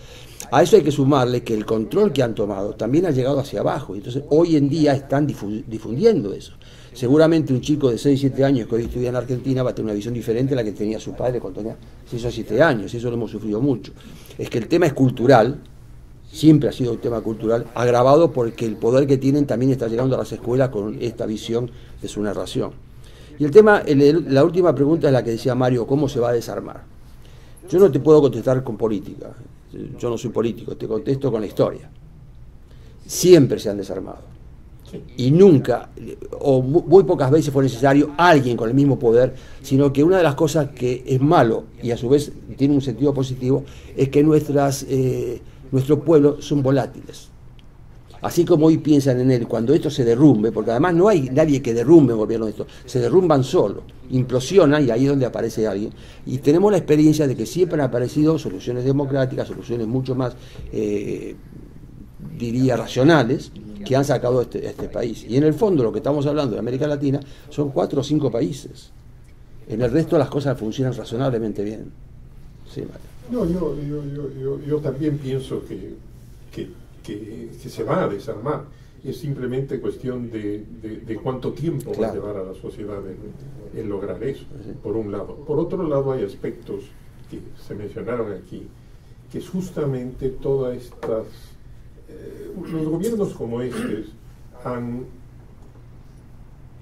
A eso hay que sumarle que el control que han tomado también ha llegado hacia abajo, y entonces hoy en día están difundiendo eso. Seguramente un chico de 6, 7 años que hoy estudia en Argentina va a tener una visión diferente a la que tenía su padre cuando tenía 6 o 7 años, y eso lo hemos sufrido mucho. Es que el tema es cultural, siempre ha sido un tema cultural, agravado porque el poder que tienen también está llegando a las escuelas con esta visión de su narración. Y el tema, la última pregunta es la que decía Mario, ¿cómo se va a desarmar? Yo no te puedo contestar con política, yo no soy político, te contesto con la historia. Siempre se han desarmado. Y nunca, o muy pocas veces fue necesario alguien con el mismo poder, sino que una de las cosas que es malo y a su vez tiene un sentido positivo es que nuestros pueblos son volátiles. Así como hoy piensan en él, cuando esto se derrumbe, porque además no hay nadie que derrumbe un gobierno de esto, se derrumban solo, implosionan y ahí es donde aparece alguien. Y tenemos la experiencia de que siempre han aparecido soluciones democráticas, soluciones mucho más, diría, racionales, que han sacado este país. Y en el fondo lo que estamos hablando de América Latina son 4 o 5 países. En el resto las cosas funcionan razonablemente bien. Sí, no, yo también pienso que se va a desarmar. Es simplemente cuestión de cuánto tiempo va a llevar a la sociedad en lograr eso, por un lado. Por otro lado, hay aspectos que se mencionaron aquí, que es justamente todas estas... los gobiernos como estos han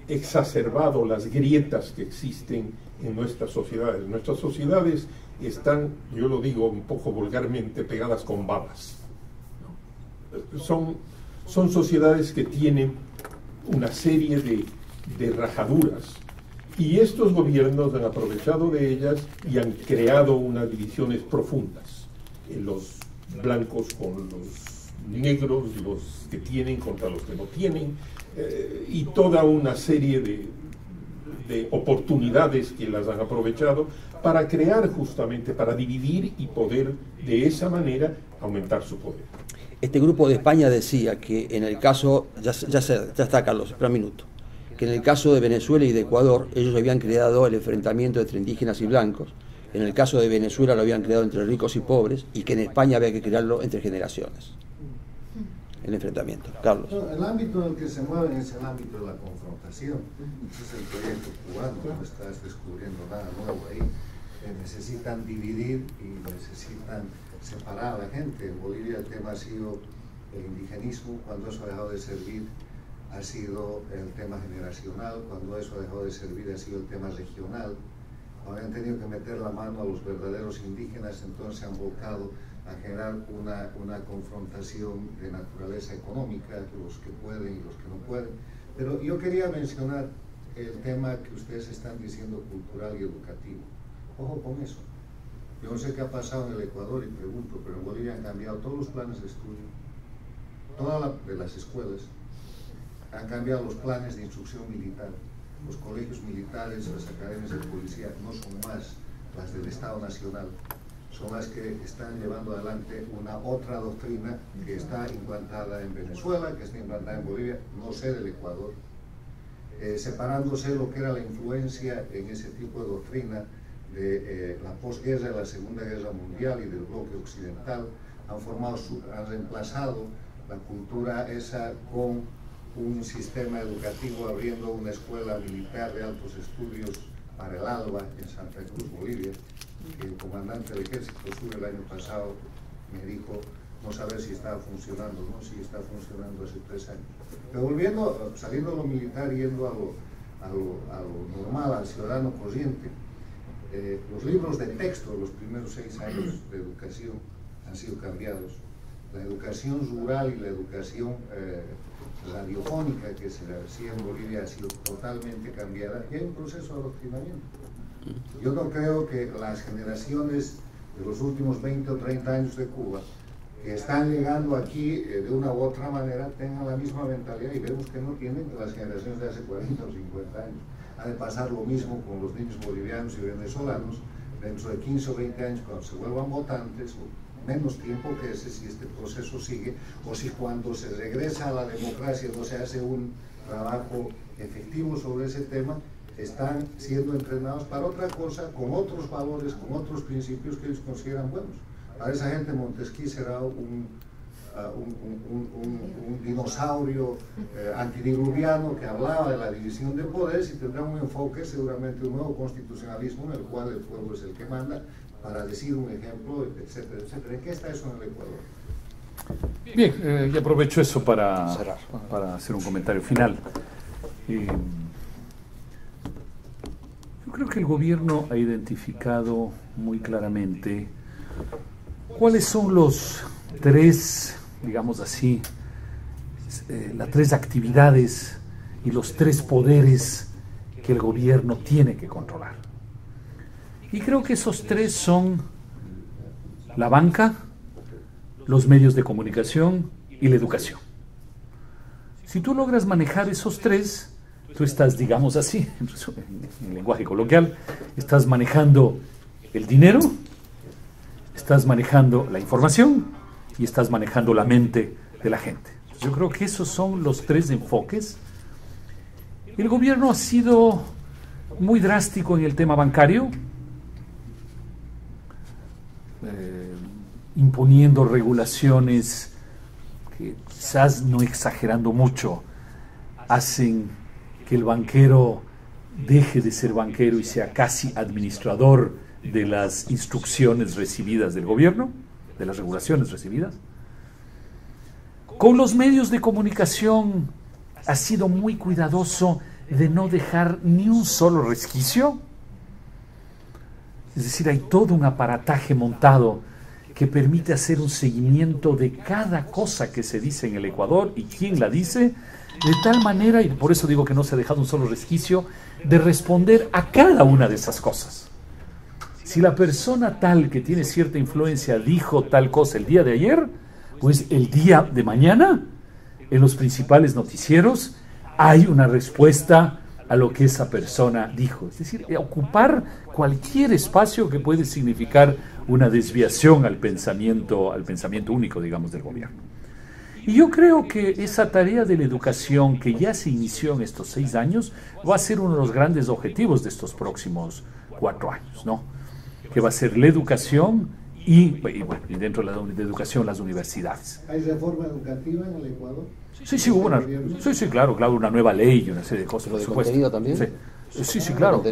exacerbado las grietas que existen en nuestras sociedades. Nuestras sociedades están, yo lo digo un poco vulgarmente, pegadas con babas. Son sociedades que tienen una serie de rajaduras y estos gobiernos han aprovechado de ellas y han creado unas divisiones profundas. Los blancos con los negros, los que tienen contra los que no tienen, y toda una serie de oportunidades que las han aprovechado para crear justamente, para dividir y poder de esa manera aumentar su poder. Este grupo de España decía que en el caso, ya está Carlos, espera un minuto, que en el caso de Venezuela y de Ecuador ellos habían creado el enfrentamiento entre indígenas y blancos, en el caso de Venezuela lo habían creado entre ricos y pobres, y que en España había que crearlo entre generaciones, el enfrentamiento. Carlos. El ámbito en el que se mueven es el ámbito de la confrontación. Ese es el proyecto cubano, no estás descubriendo nada nuevo ahí. Necesitan dividir y necesitan separar a la gente. En Bolivia el tema ha sido el indigenismo, cuando eso ha dejado de servir ha sido el tema generacional, cuando eso ha dejado de servir ha sido el tema regional. Cuando han tenido que meter la mano a los verdaderos indígenas, entonces se han volcado a generar una confrontación de naturaleza económica, los que pueden y los que no pueden. Pero yo quería mencionar el tema que ustedes están diciendo cultural y educativo. Ojo con eso. Yo no sé qué ha pasado en el Ecuador y pregunto, pero en Bolivia han cambiado todos los planes de estudio, todas de las escuelas, han cambiado los planes de instrucción militar. Los colegios militares, las academias de policía no son más las del Estado Nacional, son las que están llevando adelante una otra doctrina que está implantada en Venezuela, que está implantada en Bolivia, no sé del Ecuador, separándose lo que era la influencia en ese tipo de doctrina de la posguerra, de la Segunda Guerra Mundial y del bloque occidental, han reemplazado la cultura esa con un sistema educativo, abriendo una escuela militar de altos estudios para el ALBA en Santa Cruz, Bolivia, que el comandante del Ejército Sur el año pasado me dijo no saber si estaba funcionando, no, si está funcionando hace 3 años. Pero saliendo de lo militar, yendo a lo normal, al ciudadano corriente, los libros de texto de los primeros 6 años de educación han sido cambiados. La educación rural y la educación radiofónica que se hacía en Bolivia ha sido totalmente cambiada y hay un proceso de adoctrinamiento. Yo no creo que las generaciones de los últimos 20 o 30 años de Cuba que están llegando aquí de una u otra manera tengan la misma mentalidad, y vemos que no tienen las generaciones de hace 40 o 50 años. Ha de pasar lo mismo con los niños bolivianos y venezolanos dentro de 15 o 20 años, cuando se vuelvan votantes, o menos tiempo que ese, si este proceso sigue, o si cuando se regresa a la democracia no se hace un trabajo efectivo sobre ese tema, están siendo entrenados para otra cosa, con otros valores, con otros principios que ellos consideran buenos. Para esa gente Montesquieu será un dinosaurio antidiluviano que hablaba de la división de poderes, y tendrá un enfoque, seguramente un nuevo constitucionalismo en el cual el pueblo es el que manda, para decir un ejemplo, etcétera, etcétera. ¿En qué está eso en el Ecuador? Bien, y aprovecho eso para hacer un comentario final. Yo creo que el gobierno ha identificado muy claramente cuáles son los 3, digamos así, las 3 actividades y los 3 poderes que el gobierno tiene que controlar. Y creo que esos 3 son la banca, los medios de comunicación y la educación. Si tú logras manejar esos 3, tú estás, digamos así, en lenguaje coloquial, estás manejando el dinero, estás manejando la información y estás manejando la mente de la gente. Yo creo que esos son los 3 enfoques. El gobierno ha sido muy drástico en el tema bancario, imponiendo regulaciones que, quizás no exagerando mucho, hacen que el banquero deje de ser banquero y sea casi administrador de las instrucciones recibidas del gobierno, de las regulaciones recibidas. Con los medios de comunicación ha sido muy cuidadoso de no dejar ni un solo resquicio. Es decir, hay todo un aparataje montado que permite hacer un seguimiento de cada cosa que se dice en el Ecuador y quién la dice, de tal manera, y por eso digo que no se ha dejado un solo resquicio, de responder a cada una de esas cosas. Si la persona tal que tiene cierta influencia dijo tal cosa el día de ayer, pues el día de mañana, en los principales noticieros, hay una respuesta a lo que esa persona dijo. Es decir, ocupar cualquier espacio que puede significar una desviación al pensamiento único, digamos, del gobierno. Y yo creo que esa tarea de la educación que ya se inició en estos 6 años va a ser uno de los grandes objetivos de estos próximos 4 años, ¿no? Que va a ser la educación y dentro de la educación las universidades. ¿Hay reforma educativa en el Ecuador? Sí, hubo claro, una nueva ley y una serie de cosas. ¿Lo de contenido también? Sí, claro.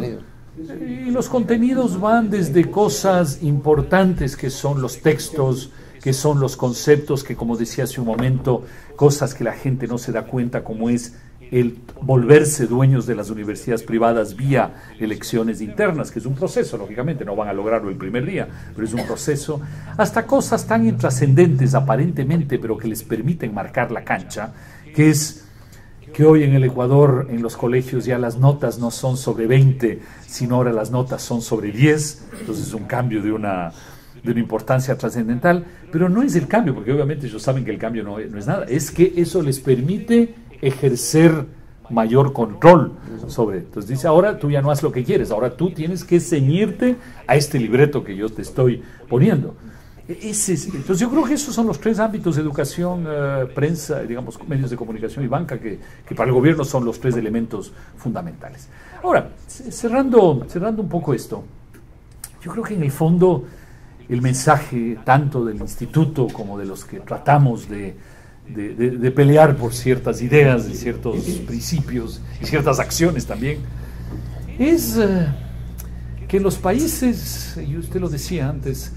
Y los contenidos van desde cosas importantes que son los textos, que son los conceptos, que como decía hace un momento, cosas que la gente no se da cuenta, como es el volverse dueños de las universidades privadas vía elecciones internas, que es un proceso, lógicamente, no van a lograrlo el primer día, pero es un proceso, hasta cosas tan intrascendentes aparentemente, pero que les permiten marcar la cancha, que es que hoy en el Ecuador, en los colegios, ya las notas no son sobre 20, sino ahora las notas son sobre 10, entonces es un cambio de una importancia trascendental, pero no es el cambio, porque obviamente ellos saben que el cambio no es nada, es que eso les permite ejercer mayor control sobre. Entonces dice, ahora tú ya no haces lo que quieres, ahora tú tienes que ceñirte a este libreto que yo te estoy poniendo. Entonces yo creo que esos son los 3 ámbitos: educación, prensa, digamos, medios de comunicación y banca, que para el gobierno son los 3 elementos fundamentales. Ahora, cerrando un poco esto, yo creo que en el fondo el mensaje tanto del instituto como de los que tratamos de pelear por ciertas ideas, de ciertos principios y ciertas acciones también, es que los países, y usted lo decía antes,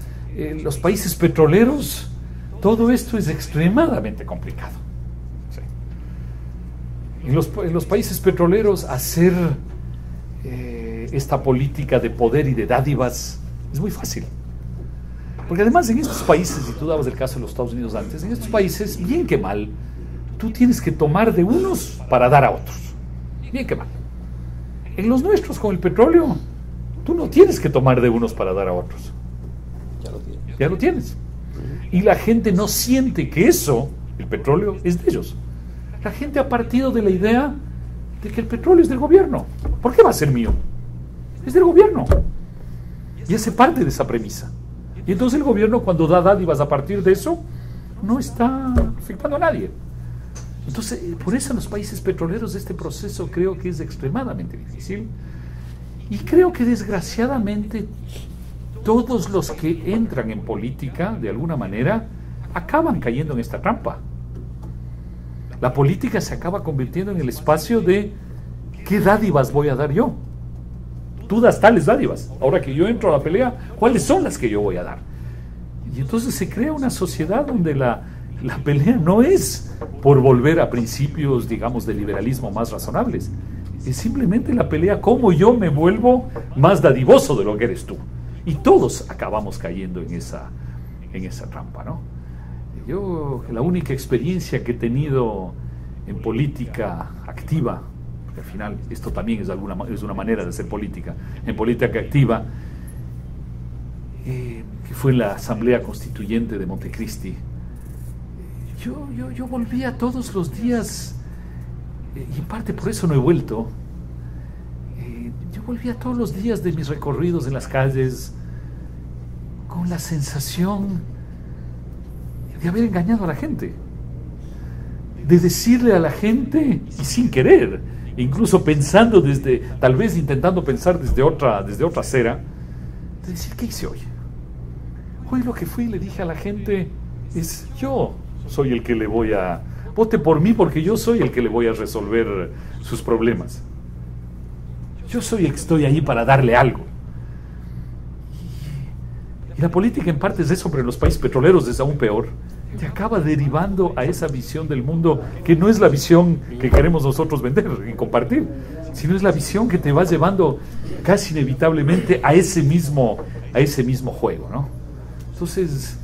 los países petroleros, todo esto es extremadamente complicado. Sí. En los países petroleros hacer esta política de poder y de dádivas es muy fácil. Porque además en estos países, y tú dabas el caso de los Estados Unidos antes, en estos países, bien que mal, tú tienes que tomar de unos para dar a otros. Bien que mal. En los nuestros, con el petróleo, tú no tienes que tomar de unos para dar a otros. Ya lo tienes. Y la gente no siente que eso, el petróleo, es de ellos. La gente ha partido de la idea de que el petróleo es del gobierno. ¿Por qué va a ser mío? Es del gobierno. Y hace parte de esa premisa. Y entonces el gobierno, cuando da dádivas a partir de eso, no está afectando a nadie. Entonces, por eso en los países petroleros este proceso creo que es extremadamente difícil. Y creo que desgraciadamente todos los que entran en política, de alguna manera, acaban cayendo en esta trampa. La política se acaba convirtiendo en el espacio de ¿qué dádivas voy a dar yo? Tú das tales dádivas. Ahora que yo entro a la pelea, ¿cuáles son las que yo voy a dar? Y entonces se crea una sociedad donde la pelea no es por volver a principios, digamos, de liberalismo más razonables. Es simplemente la pelea cómo yo me vuelvo más dadivoso de lo que eres tú. Y todos acabamos cayendo en esa trampa, ¿no? Yo, la única experiencia que he tenido en política activa, porque al final esto también es una manera de hacer política, en política activa, que fue en la Asamblea Constituyente de Montecristi, yo volvía todos los días, y en parte por eso no he vuelto, yo volvía todos los días de mis recorridos en las calles con la sensación de haber engañado a la gente, de decirle a la gente, y sin querer, incluso pensando tal vez intentando pensar desde otra acera, de decir, ¿qué hice hoy? Hoy lo que fui y le dije a la gente es, yo soy el que vote por mí porque yo soy el que le voy a resolver sus problemas. Yo soy el que estoy ahí para darle algo. Y la política en parte es eso, pero en los países petroleros es aún peor. Te acaba derivando a esa visión del mundo que no es la visión que queremos nosotros vender y compartir, sino es la visión que te va llevando casi inevitablemente a ese mismo juego, ¿no? Entonces,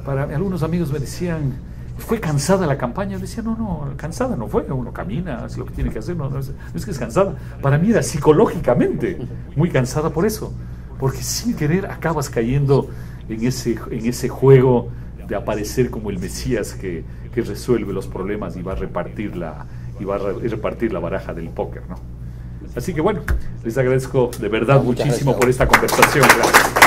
para algunos amigos me decían, ¿fue cansada la campaña? Yo decía, no, cansada no fue, uno camina, hace lo que tiene que hacer, no es que es cansada. Para mí era psicológicamente muy cansada por eso, porque sin querer acabas cayendo en ese juego de aparecer como el Mesías que resuelve los problemas y va a repartir la baraja del póker, ¿no? Así que bueno, les agradezco de verdad muchísimo por esta conversación. Gracias.